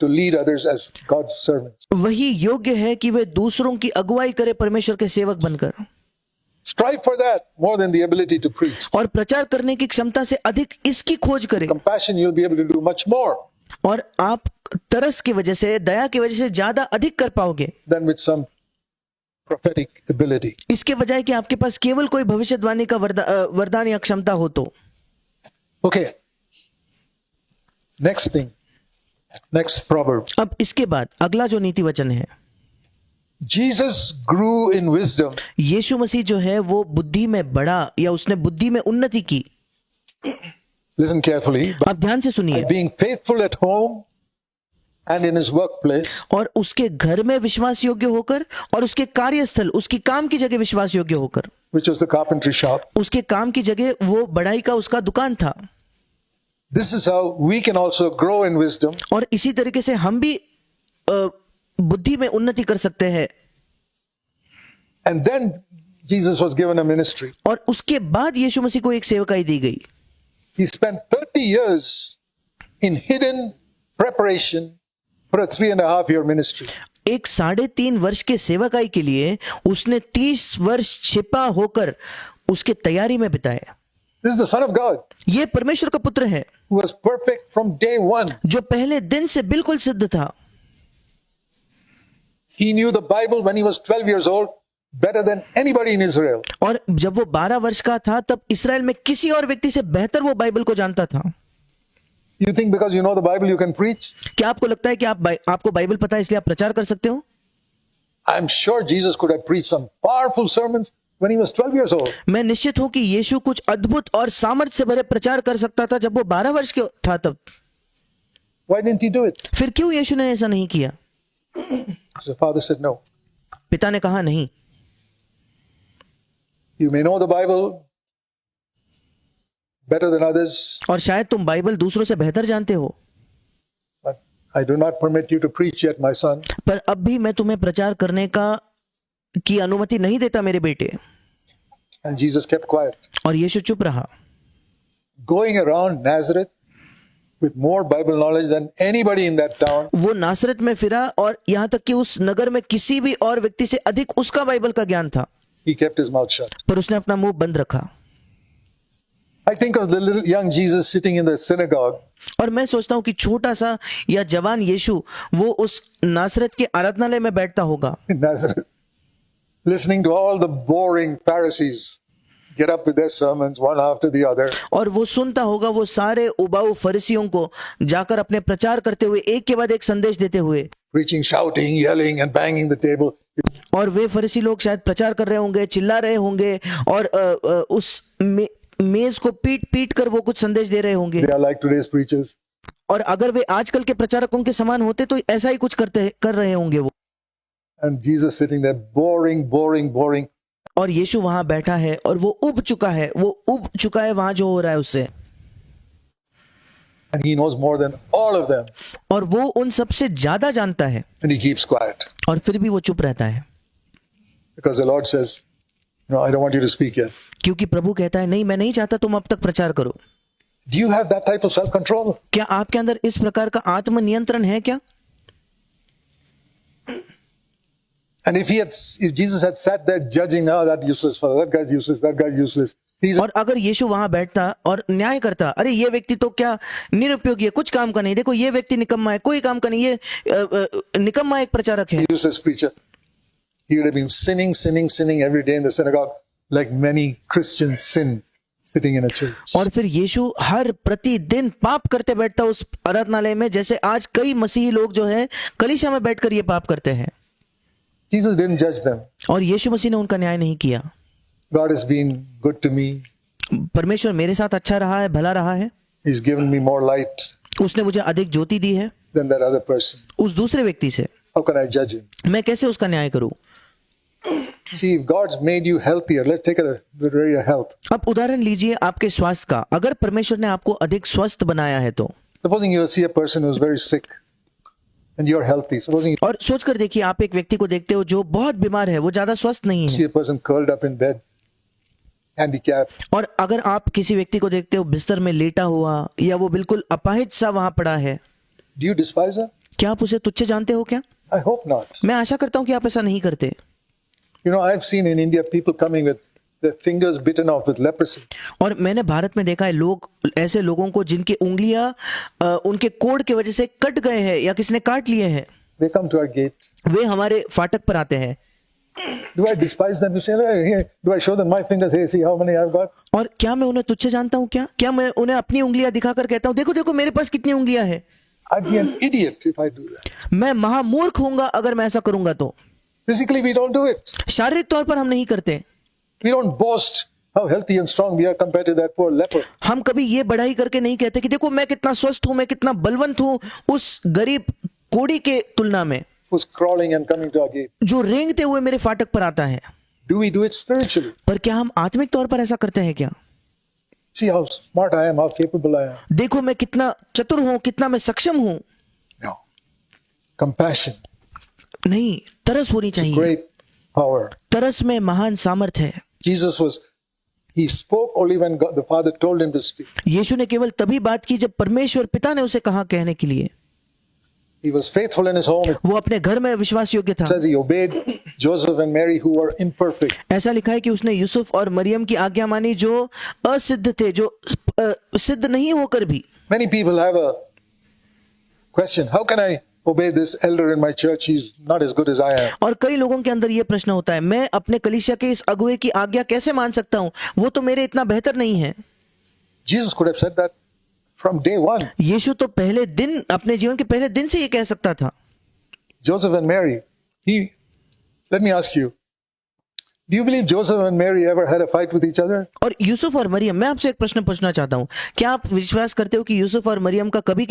to lead others as God's servants.
वही योग्य है कि वे दूसरों की अगुवाई करे परमेश्वर के सेवक बनकर।
Strive for that more than the ability to preach.
और प्रचार करने की क्षमता से अधिक इसकी खोज करें।
Compassion, you'll be able to do much more
और आप तरस की वजह से, दया की वजह से ज्यादा अधिक कर पाओगे
than with some prophetic ability.
इसके बजाय कि आपके पास केवल कोई भविष्यवाणी का वरदान या क्षमता हो तो।
Okay. Next thing. Next proverb.
अब इसके बाद अगला जो नीति वचन है,
Jesus grew in wisdom
यीशु मसीह जो है वो बुद्धि में बढ़ा, या उसने बुद्धि में उन्नति की।
listen carefully,
आप ध्यान से सुनिए।
by being faithful at home and in his workplace,
और उसके घर में विश्वास योग्य होकर, और उसके कार्यस्थल, उसकी काम की जगह विश्वास योग्य होकर।
which was the carpentry shop.
उसके काम की जगह वो बढ़ाई का उसका दुकान था।
This is how we can also grow in wisdom
और इसी तरीके से हम भी बुद्धि में उन्नति कर सकते हैं।
and then Jesus was given a ministry.
और उसके बाद यीशु मसीह को एक सेवकाई दी गई।
He spent 30 years in hidden preparation for a 3.5-year ministry.
एक 3.5 वर्ष के सेवकाई के लिए उसने 30 वर्ष छिपा होकर उसके तैयारी में बिताए।
This is the Son of God
ये परमेश्वर का पुत्र है
who was perfect from day one.
जो पहले दिन से बिल्कुल सिद्ध था।
He knew the Bible when he was 12 years old better than anybody in Israel.
और जब वो 12 वर्ष का था तब इसराइल में किसी और व्यक्ति से बेहतर वो बाइबल को जानता था।
You think because you know the Bible you can preach?
क्या आपको लगता है कि आपको बाइबल पता है इसलिए आप प्रचार कर सकते हो?
I'm sure Jesus could have preached some powerful sermons when he was 12 years old.
मैं निश्चित हूं कि यीशु कुछ अद्भुत और सामर्थ्य से भरे प्रचार कर सकता था जब वो 12 वर्ष के था तब।
Why didn't he do it?
फिर क्यों यीशु ने ऐसा नहीं किया?
The father said no.
पिता ने कहा नहीं।
You may know the Bible better than others,
और शायद तुम बाइबल दूसरों से बेहतर जानते हो,
but I do not permit you to preach yet, my son.
पर अब भी मैं तुम्हें प्रचार करने की अनुमति नहीं देता मेरे बेटे।
And Jesus kept quiet.
और यीशु चुप रहा।
Going around Nazareth with more Bible knowledge than anybody in that town.
वो नासरत में फिरा और यहाँ तक कि उस नगर में किसी भी और व्यक्ति से अधिक उसका बाइबल का ज्ञान था,
He kept his mouth shut.
पर उसने अपना मुंह बंद रखा।
I think of the little young Jesus sitting in the synagogue.
और मैं सोचता हूँ कि छोटा सा या जवान यीशु वो उस नासरत के आराधनालय में बैठता होगा
In Nazareth, listening to all the boring Pharisees get up with their sermons one after the other.
और वो सुनता होगा वो सारे उबाऊ फरीसियों को जाकर अपने प्रचार करते हुए एक के बाद एक संदेश देते हुए,
Preaching, shouting, yelling, and banging the table.
और वे फरीसी लोग शायद प्रचार कर रहे होंगे, चिल्ला रहे होंगे और उस मेज को पीट पीट कर वो कुछ संदेश दे रहे होंगे।
They are like today's preachers.
और अगर वे आजकल के प्रचारकों के समान होते तो ऐसा ही कुछ कर रहे होंगे वो।
And Jesus sitting there, boring, boring, boring.
और यीशु वहां बैठा है और वो उब चुका है वहां जो हो रहा है उससे।
And he knows more than all of them.
और वो उन सबसे ज्यादा जानता है,
And he keeps quiet.
और फिर भी वो चुप रहता है।
Because the Lord says, no, I don't want you to speak yet.
क्योंकि प्रभु कहता है नहीं, मैं नहीं चाहता तुम अब तक प्रचार करो।
Do you have that type of self-control?
क्या आपके अंदर इस प्रकार का आत्म नियंत्रण है क्या?
And if Jesus had sat there judging, oh, that useless fellow, that guy's useless, that guy's useless.
और अगर यीशु वहां बैठता और न्याय करता, अरे ये व्यक्ति तो क्या निरुपयोगी है, कुछ काम का नहीं, देखो ये व्यक्ति निकम्मा है, कोई काम का नहीं, ये निकम्मा एक प्रचारक है।
Useless preacher. He would have been sinning every day in the synagogue, like many Christians sin sitting in a church.
और फिर यीशु हर प्रतिदिन पाप करते बैठता उस आराधनालय में, जैसे आज कई मसीही लोग जो है कलीसिया में बैठकर ये पाप करते हैं।
Jesus didn't judge them.
और यीशु मसीह ने उनका न्याय नहीं किया।
God has been good to me.
परमेश्वर मेरे साथ अच्छा रहा है, भला रहा है,
He's given me more light
उसने मुझे अधिक ज्योति दी है
than that other person.
उस दूसरे व्यक्ति से।
How can I judge him?
मैं कैसे उसका न्याय करूं?
See, if God's made you healthier, let's take the area of health.
अब उदाहरण लीजिए आपके स्वास्थ्य का। अगर परमेश्वर ने आपको अधिक स्वस्थ बनाया है तो,
Supposing you see a person who's very sick and you're healthy. Supposing you
और सोच कर देखिए आप एक व्यक्ति को देखते हो जो बहुत बीमार है, वो ज्यादा स्वस्थ नहीं
see
है,
a person curled up in bed, handicapped,
और अगर आप किसी व्यक्ति को देखते हो बिस्तर में लेटा हुआ या वो बिल्कुल अपाहिज सा वहां पड़ा है,
do you despise her?
क्या आप उसे तुच्छ जानते हो क्या?
I hope not.
मैं आशा करता हूं कि आप ऐसा नहीं करते।
You know, I've seen in India people coming with their fingers bitten off with leprosy.
और मैंने भारत में देखा है लोग, ऐसे लोगों को जिनकी उंगलियां उनके कोढ़ की वजह से कट गए हैं या किसी ने काट लिए हैं,
They come to our gate.
वे हमारे फाटक पर आते हैं।
Do I despise them? You say, "Hey, here, do I show them my fingers? Hey, see how many I've got?"
और क्या मैं उन्हें तुच्छ जानता हूं क्या? क्या मैं उन्हें अपनी उंगलियां दिखाकर कहता हूं देखो देखो मेरे पास कितनी उंगलियां हैं?
I'd be an idiot if I do that.
मैं महामूर्ख होऊंगा अगर मैं ऐसा करूंगा तो।
Physically, we don't do it.
शारीरिक तौर पर हम नहीं करते।
We don't boast how healthy and strong we are compared to that poor leper.
हम कभी ये बढ़ाई करके नहीं कहते कि देखो मैं कितना स्वस्थ हूं, मैं कितना बलवंत हूं उस गरीब कोढ़ी के तुलना में,
Who's crawling and coming to our gate.
जो रेंगते हुए मेरे फाटक पर आता है।
Do we do it spiritually?
पर क्या हम आत्मिक तौर पर ऐसा करते हैं क्या?
See how smart I am, how capable I am.
देखो मैं कितना चतुर हूं, कितना मैं सक्षम हूं।
No. Compassion,
नहीं, तरस होनी चाहिए।
great power.
तरस में महान सामर्थ है।
He spoke only when God, the Father told him to speak.
यीशु ने केवल तभी बात की जब परमेश्वर पिता ने उसे कहा कहने के लिए।
He was faithful in his home. It
वो अपने घर में विश्वास योग्य था।
says he obeyed Joseph and Mary who were imperfect.
ऐसा लिखा है कि उसने यूसुफ और मरियम की आज्ञा मानी जो असिद्ध थे, जो सिद्ध नहीं होकर भी।
Many people have a question, how can I obey this elder in my church? He's not as good as I am.
और कई लोगों के अंदर ये प्रश्न होता है, मैं अपने कलीसिया के इस अगुवे की आज्ञा कैसे मान सकता हूं, वो तो मेरे इतना बेहतर नहीं है।
Jesus could have said that from day one.
यीशु तो पहले दिन, अपने जीवन के पहले दिन से ये कह सकता था।
Joseph and Mary, let me ask you, do you believe Joseph and Mary ever had a fight with each other?
और यूसुफ और मरियम, मैं आपसे एक प्रश्न पूछना चाहता हूं, क्या आप विश्वास करते हो कि यूसुफ और मरियम का कभी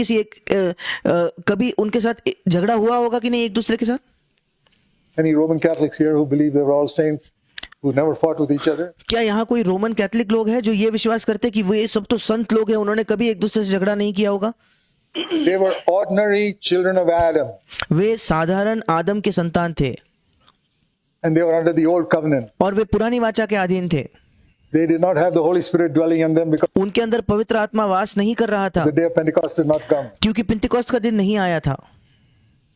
कभी उनके साथ झगड़ा हुआ होगा कि नहीं एक दूसरे के साथ?
Any Roman Catholics here who believe they were all saints who never fought with each other?
क्या यहाँ कोई रोमन कैथोलिक लोग हैं जो ये विश्वास करते कि वो ये सब तो संत लोग हैं, उन्होंने कभी एक दूसरे से झगड़ा नहीं किया होगा?
They were ordinary children of Adam
वे साधारण आदम के संतान थे
and they were under the old covenant.
और वे पुरानी वाचा के अधीन थे।
They did not have the Holy Spirit dwelling in them because
उनके अंदर पवित्र आत्मा वास नहीं कर रहा था
the day of Pentecost did not come.
क्योंकि पिंतेकोस्त का दिन नहीं आया था।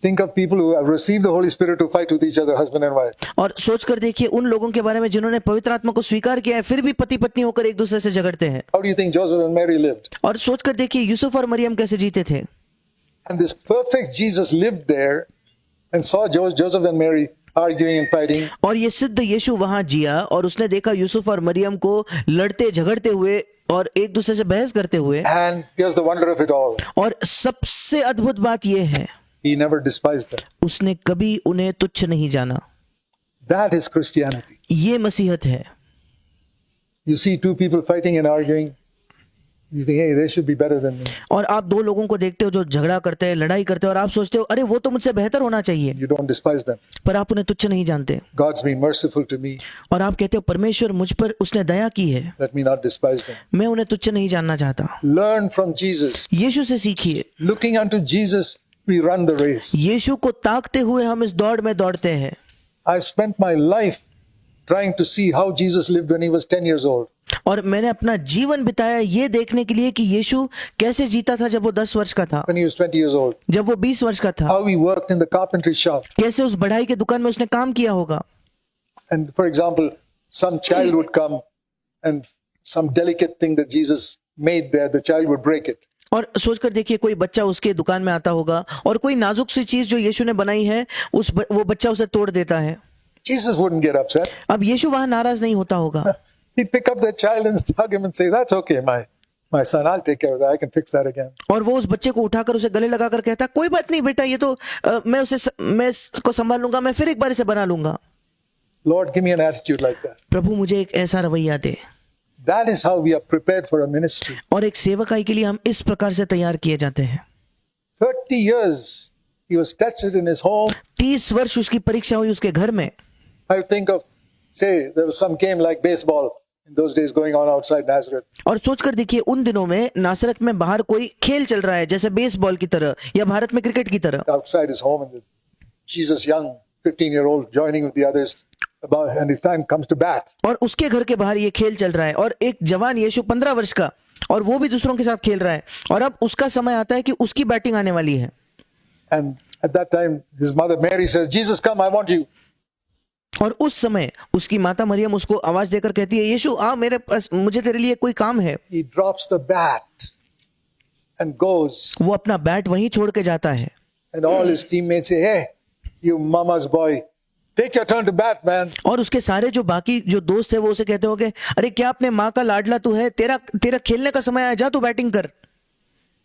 Think of people who have received the Holy Spirit to fight with each other, husband and wife.
और सोच कर देखिए उन लोगों के बारे में जिन्होंने पवित्र आत्मा को स्वीकार किया है, फिर भी पति पत्नी होकर एक दूसरे से झगड़ते हैं।
How do you think Joseph and Mary lived?
और सोच कर देखिए यूसुफ और मरियम कैसे जीते थे।
And this perfect Jesus lived there and saw Joseph and Mary arguing and fighting.
और ये सिद्ध यीशु वहां जिया और उसने देखा यूसुफ और मरियम को लड़ते झगड़ते हुए और एक दूसरे से बहस करते हुए।
And here's the wonder of it all.
और सबसे अद्भुत बात यह है,
He never despised them.
उसने कभी उन्हें तुच्छ नहीं जाना।
That is Christianity.
ये मसीहत है।
You see two people fighting and arguing. You think, hey, they should be better than me.
और आप दो लोगों को देखते हो जो झगड़ा करते हैं, लड़ाई करते हैं, और आप सोचते हो अरे वो तो मुझसे बेहतर होना चाहिए,
You don't despise them.
पर आप उन्हें तुच्छ नहीं जानते।
God's been merciful to me.
और आप कहते हो परमेश्वर मुझ पर उसने दया की है,
Let me not despise them.
मैं उन्हें तुच्छ नहीं जानना चाहता।
Learn from Jesus.
यीशु से सीखिए।
Looking unto Jesus, we run the race.
यीशु को ताकते हुए हम इस दौड़ में दौड़ते हैं।
I've spent my life trying to see how Jesus lived when he was 10 years old.
और मैंने अपना जीवन बिताया ये देखने के लिए कि यीशु कैसे जीता था जब वो 10 वर्ष का था,
When he was 20 years old.
जब वो 20 वर्ष का था,
How he worked in the carpentry shop.
कैसे उस बढ़ाई के दुकान में उसने काम किया होगा।
And for example, some child would come and some delicate thing that Jesus made there, the child would break it.
और सोचकर देखिए कोई बच्चा उसके दुकान में आता होगा और कोई नाजुक सी चीज जो यीशु ने बनाई है वो बच्चा उसे तोड़ देता है।
Jesus wouldn't get upset.
अब यीशु वहां नाराज नहीं होता होगा।
He'd pick up that child and hug him and say, that's okay, my son, I'll take care of that. I can fix that again.
और वो उस बच्चे को उठाकर उसे गले लगाकर कहता कोई बात नहीं बेटा, ये तो मैं इसको संभाल लूंगा, मैं फिर एक बार इसे बना लूंगा।
Lord, give me an attitude like that.
प्रभु मुझे एक ऐसा रवैया दे।
That is how we are prepared for a ministry.
और एक सेवकाई के लिए हम इस प्रकार से तैयार किए जाते हैं।
30 years he was tested in his home.
30 वर्ष उसकी परीक्षा हुई उसके घर में।
I think of, say, there was some game like baseball in those days going on outside Nazareth.
और सोचकर देखिए उन दिनों में नासरत में बाहर कोई खेल चल रहा है, जैसे बेसबॉल की तरह या भारत में क्रिकेट की तरह।
Outside his home, and Jesus, young 15-year-old, joining with the others, and his time comes to bat.
और उसके घर के बाहर ये खेल चल रहा है और एक जवान यीशु 15 वर्ष का, और वो भी दूसरों के साथ खेल रहा है, और अब उसका समय आता है कि उसकी बैटिंग आने वाली है।
And at that time, his mother Mary says, Jesus, come, I want you.
और उस समय उसकी माता मरियम उसको आवाज देकर कहती है, यीशु आ मेरे पास, मुझे तेरे लिए कोई काम है।
He drops the bat and goes.
वो अपना बैट वहीं छोड़ के जाता है।
And all his teammates say, hey, you mama's boy, take your turn to bat, man.
और उसके सारे जो बाकी जो दोस्त है वो उसे कहते होंगे, अरे क्या अपने माँ का लाडला तू है, तेरा खेलने का समय आया, जा तू बैटिंग कर।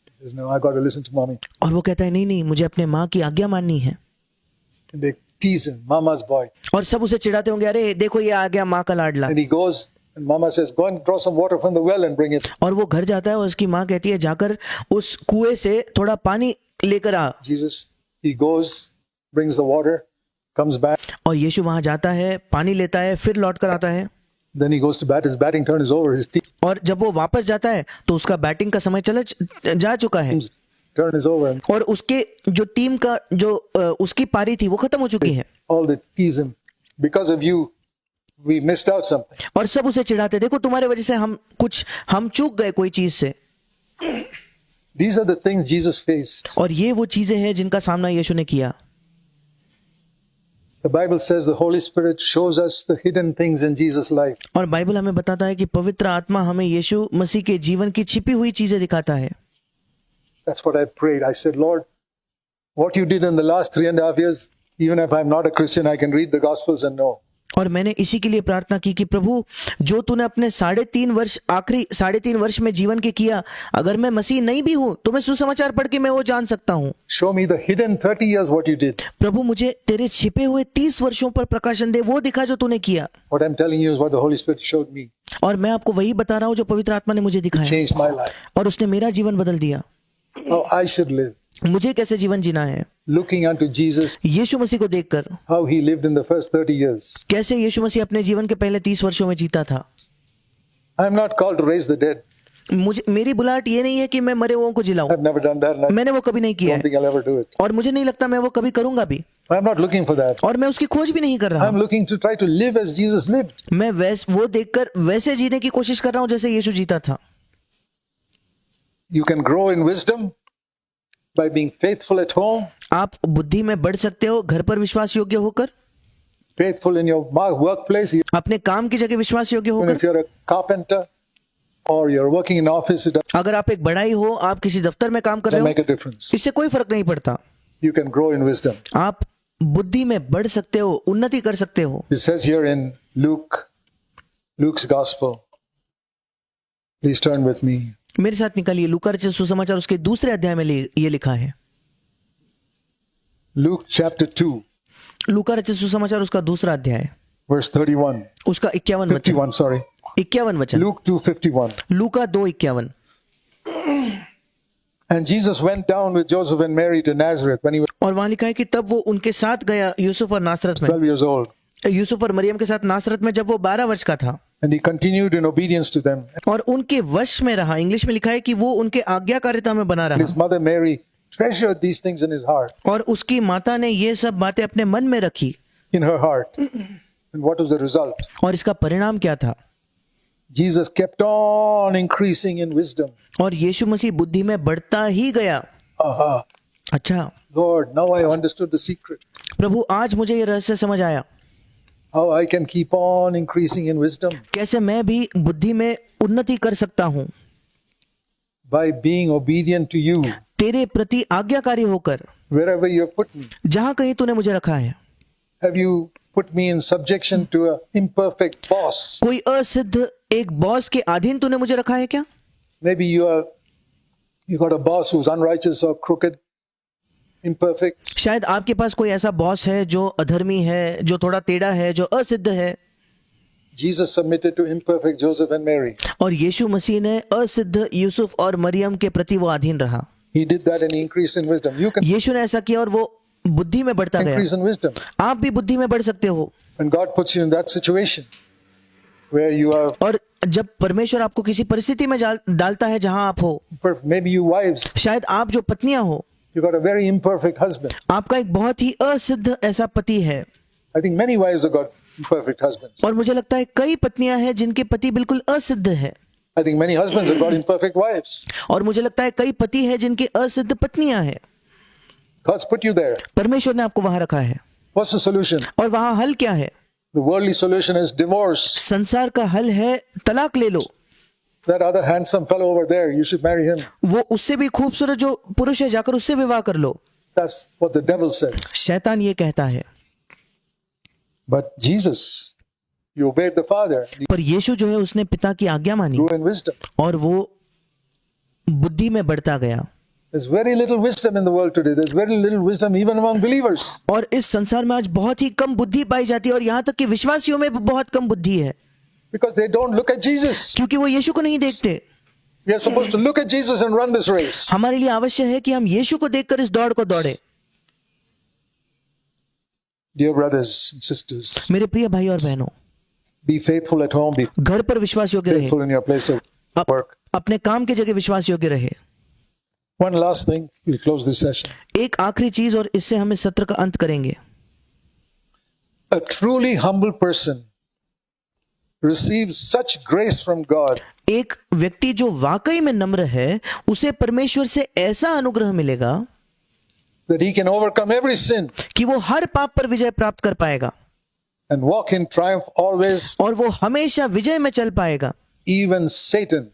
He says, no, I got to listen to mommy.
और वो कहता है, नहीं नहीं, मुझे अपने माँ की आज्ञा माननी है।
And they tease him, mama's boy.
और सब उसे चिढ़ाते होंगे, अरे देखो ये आ गया माँ का लाडला।
And he goes, and mama says, go and draw some water from the well and bring it.
और वो घर जाता है और उसकी माँ कहती है, जाकर उस कुएं से थोड़ा पानी लेकर आ।
Jesus, he goes, brings the water, comes back.
और यीशु वहां जाता है, पानी लेता है, फिर लौट कर आता है।
Then he goes to bat. His batting turn is over. His
और जब वो वापस जाता है तो उसका बैटिंग का समय जा चुका है,
team's turn is over. And
और उसके जो टीम का जो उसकी पारी थी वो खत्म हो चुकी है।
all they tease him. Because of you, we missed out something.
और सब उसे चिढ़ाते, देखो तुम्हारे वजह से हम चूक गए कोई चीज से।
These are the things Jesus faced.
और ये वो चीजें हैं जिनका सामना यीशु ने किया।
The Bible says the Holy Spirit shows us the hidden things in Jesus' life.
और बाइबल हमें बताता है कि पवित्र आत्मा हमें यीशु मसीह के जीवन की छिपी हुई चीजें दिखाता है।
That's what I prayed. I said, Lord, what you did in the last 3.5 years, even if I'm not a Christian, I can read the Gospels and know.
और मैंने इसी के लिए प्रार्थना की कि प्रभु, जो तूने अपने 3.5 वर्ष में जीवन के किया, अगर मैं मसीह नहीं भी हूं तो मैं सुसमाचार पढ़ के मैं वो जान सकता हूं।
Show me the hidden 30 years what you did.
प्रभु मुझे तेरे छिपे हुए 30 वर्षों पर प्रकाशन दे, वो दिखा जो तूने किया।
What I'm telling you is what the Holy Spirit showed me.
और मैं आपको वही बता रहा हूं जो पवित्र आत्मा ने मुझे दिखाया,
Changed my life.
और उसने मेरा जीवन बदल दिया।
How I should live.
मुझे कैसे जीवन जीना है,
Looking unto Jesus,
यीशु मसीह को देखकर
how he lived in the first 30 years.
कैसे यीशु मसीह अपने जीवन के पहले 30 वर्षों में जीता था।
I'm not called to raise the dead.
मेरी बुलाहट ये नहीं है कि मैं मरे हुओं को जिलाऊं,
I've never done that, and I
मैंने वो कभी नहीं किया
don't
है,
think I'll ever do it.
और मुझे नहीं लगता मैं वो कभी करूंगा भी,
I'm not looking for that.
और मैं उसकी खोज भी नहीं कर रहा
I'm
हूं।
looking to try to live as Jesus lived.
मैं वो देखकर वैसे जीने की कोशिश कर रहा हूं जैसे यीशु जीता था।
You can grow in wisdom by being faithful at home,
आप बुद्धि में बढ़ सकते हो घर पर विश्वास योग्य होकर,
faithful in your workplace.
अपने काम की जगह विश्वास योग्य
Even
होकर।
if you're a carpenter or you're working in office, it
अगर आप एक बढ़ाई हो, आप किसी दफ्तर में काम कर
doesn't
रहे
make
हो,
a difference.
इससे कोई फर्क नहीं पड़ता।
You can grow in wisdom.
आप बुद्धि में बढ़ सकते हो, उन्नति कर सकते हो।
It says here in Luke's Gospel. Please turn with me.
मेरे साथ निकालिए लूका रचित सुसमाचार उसके दूसरे अध्याय में ये लिखा है।
Luke chapter 2,
लूका रचित सुसमाचार उसका दूसरा अध्याय,
verse 31.
उसका 51 वचन।
51, sorry.
51 वचन।
Luke 2:51.
Luka 2:51।
And Jesus went down with Joseph and Mary to Nazareth when he was
और वहां लिखा है कि तब वो उनके साथ गया यूसुफ और नासरत में,
12 years old.
यूसुफ और मरियम के साथ नासरत में जब वो 12 वर्ष का था,
And he continued in obedience to them.
और उनके वश में रहा। इंग्लिश में लिखा है कि वो उनके आज्ञाकारिता में बना
And his
रहा,
mother Mary treasured these things in his heart,
और उसकी माता ने ये सब बातें अपने मन में रखी।
in her heart. And what was the result?
और इसका परिणाम क्या था?
Jesus kept on increasing in wisdom.
और यीशु मसीह बुद्धि में बढ़ता ही गया।
Aha.
अच्छा
Lord, now I understood the secret.
प्रभु, आज मुझे ये रहस्य समझ आया,
How I can keep on increasing in wisdom
कैसे मैं भी बुद्धि में उन्नति कर सकता हूँ
by being obedient to you
तेरे प्रति आज्ञाकारी होकर।
wherever you have put me.
जहां कहीं तूने मुझे रखा है,
Have you put me in subjection to an imperfect boss?
कोई असिद्ध एक बॉस के अधीन तूने मुझे रखा है क्या?
Maybe you got a boss who's unrighteous or crooked imperfect.
शायद आपके पास कोई ऐसा बॉस है जो अधर्मी है, जो थोड़ा टेढ़ा है, जो असिद्ध है,
Jesus submitted to imperfect Joseph and Mary.
और यीशु मसीह ने असिद्ध यूसुफ और मरियम के प्रति वो अधीन रहा।
He did that and he increased in wisdom. You can
यीशु ने ऐसा किया और वो बुद्धि में बढ़ता गया।
increase in wisdom.
आप भी बुद्धि में बढ़ सकते हो।
When God puts you in that situation where you are,
और जब परमेश्वर आपको किसी परिस्थिति में डालता है जहां आप हो,
maybe you wives,
शायद आप जो पत्नियां हो,
you got a very imperfect husband.
आपका एक बहुत ही असिद्ध ऐसा पति है,
I think many wives have got imperfect husbands.
और मुझे लगता है कई पत्नियां हैं जिनके पति बिल्कुल असिद्ध है,
I think many husbands have got imperfect wives.
और मुझे लगता है कई पति हैं जिनके असिद्ध पत्नियां हैं।
God's put you there.
परमेश्वर ने आपको वहां रखा है,
What's the solution?
और वहां हल क्या है?
The worldly solution is divorce.
संसार का हल है तलाक ले लो।
That other handsome fellow over there, you should marry him.
वो उससे भी खूबसूरत जो पुरुष है, जाकर उससे विवाह कर लो।
That's what the devil says.
शैतान ये कहता है।
But Jesus, you obeyed the Father, you
पर यीशु जो है उसने पिता की आज्ञा मानी
grew in wisdom.
और वो बुद्धि में बढ़ता गया।
There's very little wisdom in the world today. There's very little wisdom even among believers.
और इस संसार में आज बहुत ही कम बुद्धि पाई जाती है, और यहाँ तक कि विश्वासियों में भी बहुत कम बुद्धि है,
Because they don't look at Jesus.
क्योंकि वो यीशु को नहीं देखते।
We are supposed to look at Jesus and run this race.
हमारे लिए आवश्यक है कि हम यीशु को देखकर इस दौड़ को दौड़े।
Dear brothers and sisters,
मेरे प्रिय भाई और बहनों,
be faithful at हome, be
घर पर विश्वास योग्य रहे,
faithful in your place of work.
अपने काम की जगह विश्वास योग्य रहे।
One last thing, we'll close this session.
एक आखिरी चीज, और इससे हम इस सत्र का अंत करेंगे।
A truly humble person receives such grace from God
एक व्यक्ति जो वाकई में नम्र है, उसे परमेश्वर से ऐसा अनुग्रह मिलेगा
that he can overcome every sin
कि वो हर पाप पर विजय प्राप्त कर पाएगा,
and walk in triumph always.
और वो हमेशा विजय में चल पाएगा।
Even Satan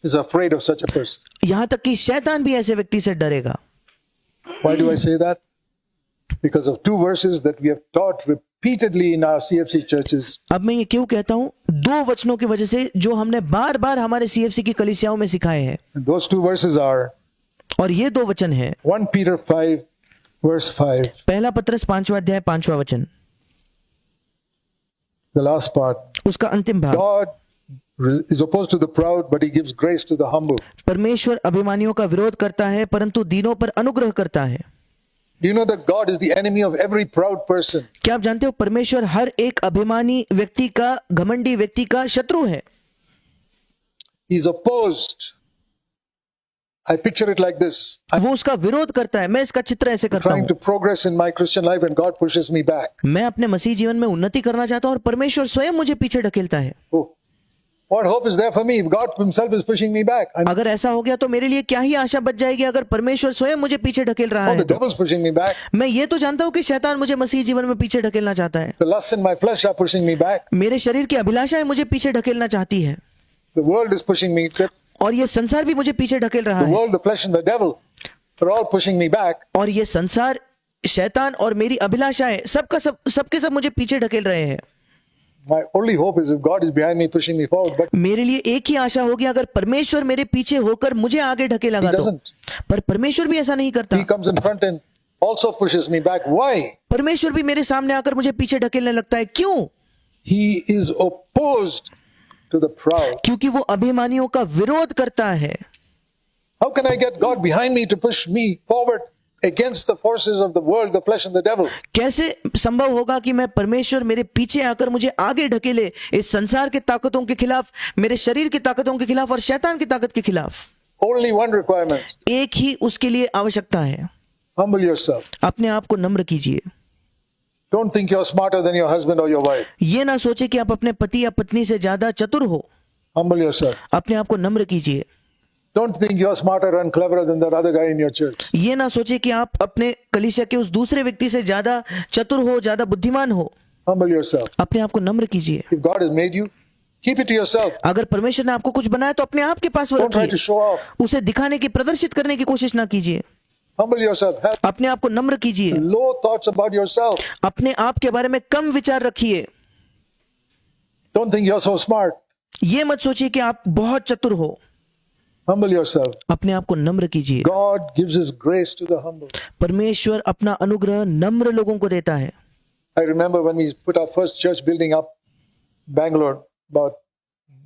is afraid of such a person.
यहां तक कि शैतान भी ऐसे व्यक्ति से डरेगा।
Why do I say that? Because of two verses that we have taught repeatedly in our CFC churches.
अब मैं ये क्यों कहता हूं? दो वचनों की वजह से जो हमने बार बार हमारे CFC की कलीसियाओं में सिखाए हैं,
And those two verses are
और ये दो वचन है
1 Peter 5 verse 5,
पहला पत्रस 5वां अध्याय 5वां वचन,
the last part.
उसका अंतिम भाग।
God is opposed to the proud, but he gives grace to the humble.
परमेश्वर अभिमानियों का विरोध करता है, परंतु दीनों पर अनुग्रह करता है।
Do you know that God is the enemy of every proud person?
क्या आप जानते हो परमेश्वर हर एक अभिमानी व्यक्ति का, घमंडी व्यक्ति का शत्रु है।
He's opposed. I picture it like this. I'm
वो उसका विरोध करता है। मैं इसका चित्र ऐसे करता
trying
हूँ,
to progress in my Christian life and God pushes me back.
मैं अपने मसीह जीवन में उन्नति करना चाहता हूँ और परमेश्वर स्वयं मुझे पीछे ढकेलता है।
Oh, what hope is there for me if God himself is pushing me back?
अगर ऐसा हो गया तो मेरे लिए क्या ही आशा बच जाएगी अगर परमेश्वर स्वयं मुझे पीछे ढकेल रहा
Oh,
है
the
तो।
devil's pushing me back.
मैं ये तो जानता हूँ कि शैतान मुझे मसीह जीवन में पीछे ढकेलना चाहता है।
The lusts in my flesh are pushing me back.
मेरे शरीर की अभिलाषाएं मुझे पीछे ढकेलना चाहती है,
The world is pushing me. The
और ये संसार भी मुझे पीछे ढकेल रहा है,
world, the flesh, and the devil are all pushing me back.
और ये संसार, शैतान और मेरी अभिलाषाएं सबके सब मुझे पीछे ढकेल रहे हैं।
My only hope is if God is behind me pushing me forward, but
मेरे लिए एक ही आशा होगी अगर परमेश्वर मेरे पीछे होकर मुझे आगे ढकेलेगा
He
तो।
doesn't.
पर परमेश्वर भी ऐसा नहीं करता।
he comes in front and also pushes me back. Why?
परमेश्वर भी मेरे सामने आकर मुझे पीछे ढकेलने लगता है। क्यों?
He is opposed to the proud.
क्योंकि वो अभिमानियों का विरोध करता है।
How can I get God behind me to push me forward against the forces of the world, the flesh, and the devil?
कैसे संभव होगा कि मैं परमेश्वर मेरे पीछे आकर मुझे आगे ढकेले इस संसार की ताकतों के खिलाफ, मेरे शरीर की ताकतों के खिलाफ और शैतान की ताकत के खिलाफ?
Only one requirement.
एक ही उसके लिए आवश्यकता है।
Humble yourself.
अपने आप को नम्र कीजिए।
Don't think you're smarter than your husband or your wife.
ये ना सोचे कि आप अपने पति या पत्नी से ज्यादा चतुर हो।
Humble yourself.
अपने आप को नम्र कीजिए।
Don't think you're smarter and cleverer than that other guy in your church.
ये ना सोचे कि आप अपने कलीसिया के उस दूसरे व्यक्ति से ज्यादा चतुर हो, ज्यादा बुद्धिमान हो।
Humble yourself.
अपने आप को नम्र कीजिए।
If God has made you, keep it to yourself.
अगर परमेश्वर ने आपको कुछ बनाया तो अपने आप के पास वो
Don't try to
रखिए।
show off.
उसे दिखाने की, प्रदर्शित करने की कोशिश ना कीजिए।
Humble yourself. Have
अपने आप को नम्र कीजिए।
low thoughts about yourself.
अपने आप के बारे में कम विचार रखिए।
Don't think you're so smart.
ये मत सोचिए कि आप बहुत चतुर हो।
Humble yourself.
अपने आप को नम्र कीजिए।
God gives His grace to the humble.
परमेश्वर अपना अनुग्रह नम्र लोगों को देता है।
I remember when we put our first church building up, Bangalore, about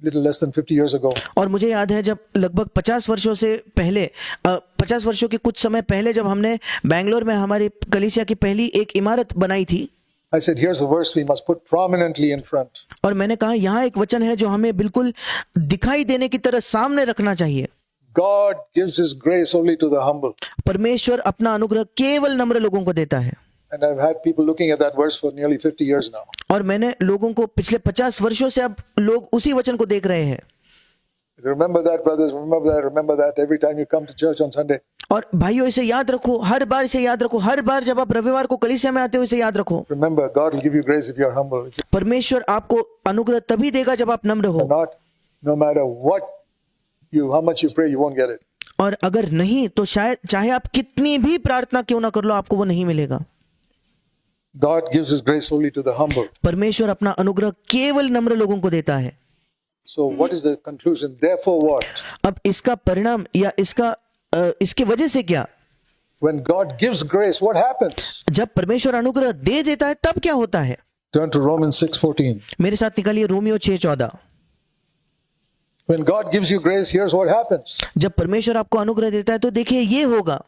little less than 50 years ago.
और मुझे याद है जब लगभग 50 वर्षों से पहले 50 वर्षों के कुछ समय पहले जब हमने बैंगलोर में हमारी कलीसिया की पहली एक इमारत बनाई थी,
I said, here's a verse we must put prominently in front.
और मैंने कहा यहाँ एक वचन है जो हमें बिल्कुल दिखाई देने की तरह सामने रखना चाहिए।
God gives His grace only to the humble.
परमेश्वर अपना अनुग्रह केवल नम्र लोगों को देता है।
And I've had people looking at that verse for nearly 50 years now.
और मैंने लोगों को पिछले 50 वर्षों से अब लोग उसी वचन को देख रहे हैं।
Remember that, brothers, remember that every time you come to church on Sunday.
और भाइयों इसे याद रखो, हर बार इसे याद रखो, हर बार जब आप रविवार को कलीसिया में आते हो इसे याद रखो।
Remember, God will give you grace if you are humble. If
परमेश्वर आपको अनुग्रह तभी देगा जब आप नम्र
you're
हो,
not, no matter how much you pray, you won't get it.
और अगर नहीं तो शायद चाहे आप कितनी भी प्रार्थना क्यों ना कर लो आपको वो नहीं मिलेगा।
God gives His grace only to the humble.
परमेश्वर अपना अनुग्रह केवल नम्र लोगों को देता है।
So what is the conclusion? Therefore what?
अब इसका परिणाम या इसके वजह से क्या?
When God gives grace, what happens?
जब परमेश्वर अनुग्रह दे देता है तब क्या होता है?
Turn to Romans 6:14.
मेरे साथ निकालिए Romeo 6:14।
When God gives you grace, here's what happens.
जब परमेश्वर आपको अनुग्रह देता है तो देखिए ये होगा।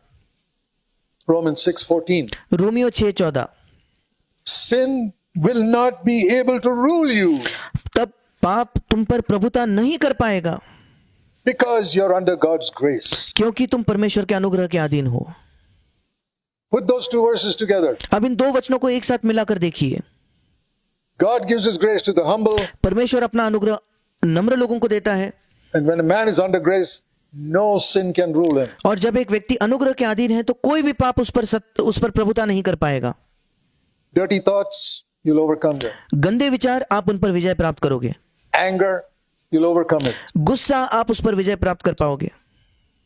Romans 6:14.
Romeo 6:14।
Sin will not be able to rule you
तब पाप तुम पर प्रभुता नहीं कर पाएगा
because you're under God's grace.
क्योंकि तुम परमेश्वर के अनुग्रह के अधीन हो।
Put those two verses together.
अब इन दो वचनों को एक साथ मिलाकर देखिए।
God gives His grace to the humble,
परमेश्वर अपना अनुग्रह नम्र लोगों को देता है,
and when a man is under grace, no sin can rule him.
और जब एक व्यक्ति अनुग्रह के अधीन है तो कोई भी पाप उस पर प्रभुता नहीं कर पाएगा।
Dirty thoughts, you'll overcome them.
गंदे विचार आप उन पर विजय प्राप्त करोगे।
Anger, you'll overcome it.
गुस्सा आप उस पर विजय प्राप्त कर पाओगे।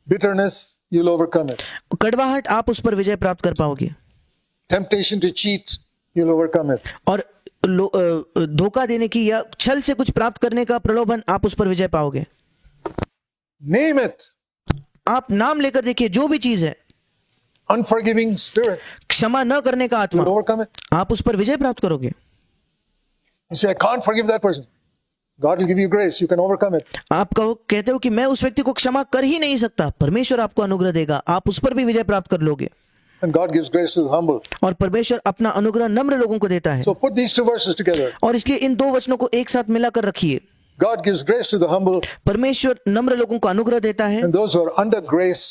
Bitterness, you'll overcome it.
कड़वाहट आप उस पर विजय प्राप्त कर पाओगे।
Temptation to cheat, you'll overcome it.
और धोखा देने की या छल से कुछ प्राप्त करने का प्रलोभन आप उस पर विजय पाओगे।
Name it.
आप नाम लेकर देखिए, जो भी चीज है,
Unforgiving spirit,
क्षमा न करने का आत्मा,
you'll overcome it.
आप उस पर विजय प्राप्त करोगे।
You say, I can't forgive that person. God will give you grace. You can overcome it.
आप कहते हो कि मैं उस व्यक्ति को क्षमा कर ही नहीं सकता, परमेश्वर आपको अनुग्रह देगा, आप उस पर भी विजय प्राप्त कर लोगे।
And God gives grace to the humble.
और परमेश्वर अपना अनुग्रह नम्र लोगों को देता है।
So put these two verses together.
और इसलिए इन दो वचनों को एक साथ मिलाकर रखिए।
God gives grace to the humble,
परमेश्वर नम्र लोगों को अनुग्रह देता है,
and those who are under grace,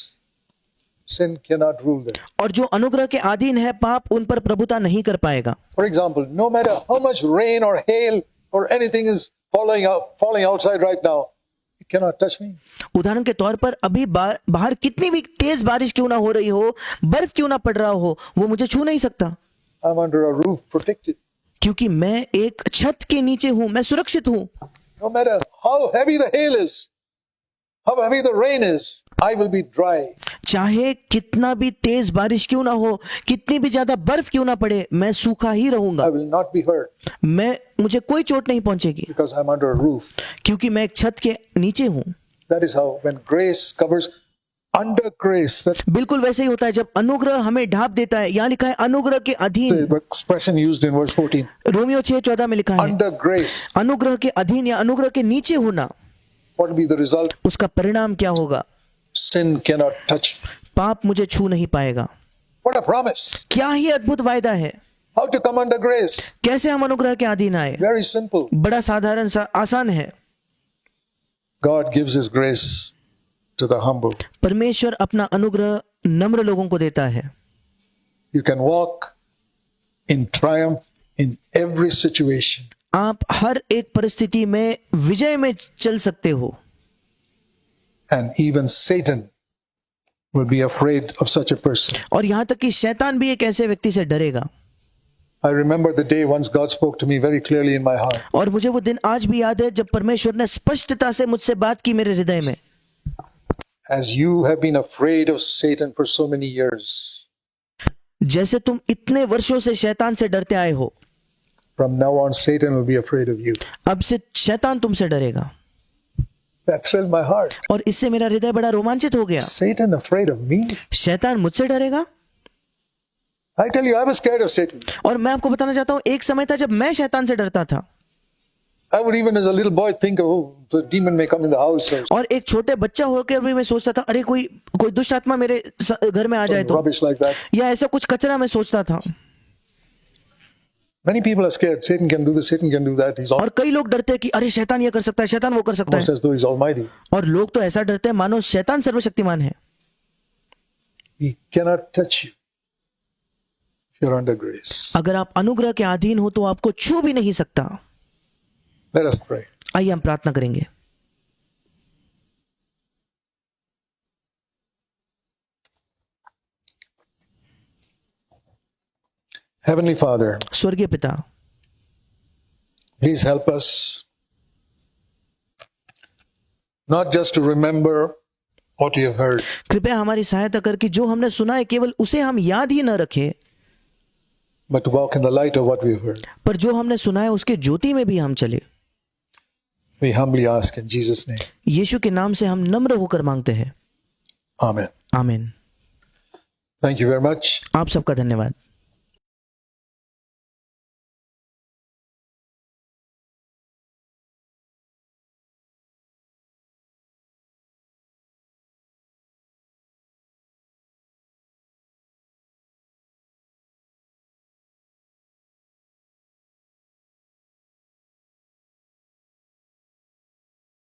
sin cannot rule them.
और जो अनुग्रह के अधीन है पाप उन पर प्रभुता नहीं कर पाएगा।
For example, no matter how much rain or hail or anything is falling outside right now, it cannot touch me.
उदाहरण के तौर पर अभी बाहर कितनी भी तेज बारिश क्यों ना हो रही हो, बर्फ क्यों ना पड़ रहा हो, वो मुझे छू नहीं सकता,
I'm under a roof protected.
क्योंकि मैं एक छत के नीचे हूं, मैं सुरक्षित हूं।
No matter how heavy the hail is, how heavy the rain is, I will be dry.
चाहे कितना भी तेज बारिश क्यों ना हो, कितनी भी ज्यादा बर्फ क्यों ना पड़े, मैं सूखा ही रहूंगा।
I will not be hurt
मुझे कोई चोट नहीं पहुंचेगी,
because I'm under a roof.
क्योंकि मैं एक छत के नीचे हूं।
That is how when grace covers under grace, that's
बिल्कुल वैसे ही होता है जब अनुग्रह हमें ढांप देता है। यहाँ लिखा है अनुग्रह के अधीन,
the expression used in verse 14.
Romeo 6:14 में लिखा है
Under grace,
अनुग्रह के अधीन या अनुग्रह के नीचे होना।
what will be the result?
उसका परिणाम क्या होगा?
Sin cannot touch me.
पाप मुझे छू नहीं पाएगा।
What a promise.
क्या ही अद्भुत वायदा है।
How to come under grace?
कैसे हम अनुग्रह के अधीन आए?
Very simple.
बड़ा साधारण सा आसान है।
God gives His grace to the humble.
परमेश्वर अपना अनुग्रह नम्र लोगों को देता है।
You can walk in triumph in every situation.
आप हर एक परिस्थिति में विजय में चल सकते हो,
And even Satan will be afraid of such a person.
और यहाँ तक कि शैतान भी एक ऐसे व्यक्ति से डरेगा।
I remember the day once God spoke to me very clearly in my heart.
और मुझे वो दिन आज भी याद है जब परमेश्वर ने स्पष्टता से मुझसे बात की मेरे हृदय में।
As you have been afraid of Satan for so many years,
जैसे तुम इतने वर्षों से शैतान से डरते आए हो,
from now on Satan will be afraid of you.
अब से शैतान तुमसे डरेगा।
That thrilled my heart.
और इससे मेरा हृदय बड़ा रोमांचित हो गया।
Satan afraid of me?
शैतान मुझसे डरेगा?
I tell you, I was scared of Satan.
और मैं आपको बताना चाहता हूं, एक समय था जब मैं शैतान से डरता था।
I would even as a little boy think, oh, the demon may come in the house or
और एक छोटे बच्चा होकर भी मैं सोचता था, अरे कोई दुष्ट आत्मा मेरे घर में आ जाए तो,
rubbish like that.
या ऐसा कुछ कचरा मैं सोचता था।
Many people are scared. Satan can do this, Satan can do that. He's
और कई लोग डरते हैं कि अरे शैतान ये कर सकता है, शैतान वो कर सकता
almost
है।
as though he's almighty.
और लोग तो ऐसा डरते हैं मानो शैतान सर्वशक्तिमान है।
He cannot touch you if you're under grace.
अगर आप अनुग्रह के अधीन हो तो आपको छू भी नहीं सकता।
Let us pray.
आइए हम प्रार्थना करेंगे।
Heavenly Father,
स्वर्गीय पिता,
please help us not just to remember what you have heard,
कृपया हमारी सहायता कर कि जो हमने सुना है केवल उसे हम याद ही न रखें,
but to walk in the light of what we have heard.
पर जो हमने सुना है उसके ज्योति में भी हम चले।
We humbly ask in Jesus' name.
यीशु के नाम से हम नम्र होकर मांगते हैं।
Amen.
आमीन।
Thank you very much.
आप सबका धन्यवाद।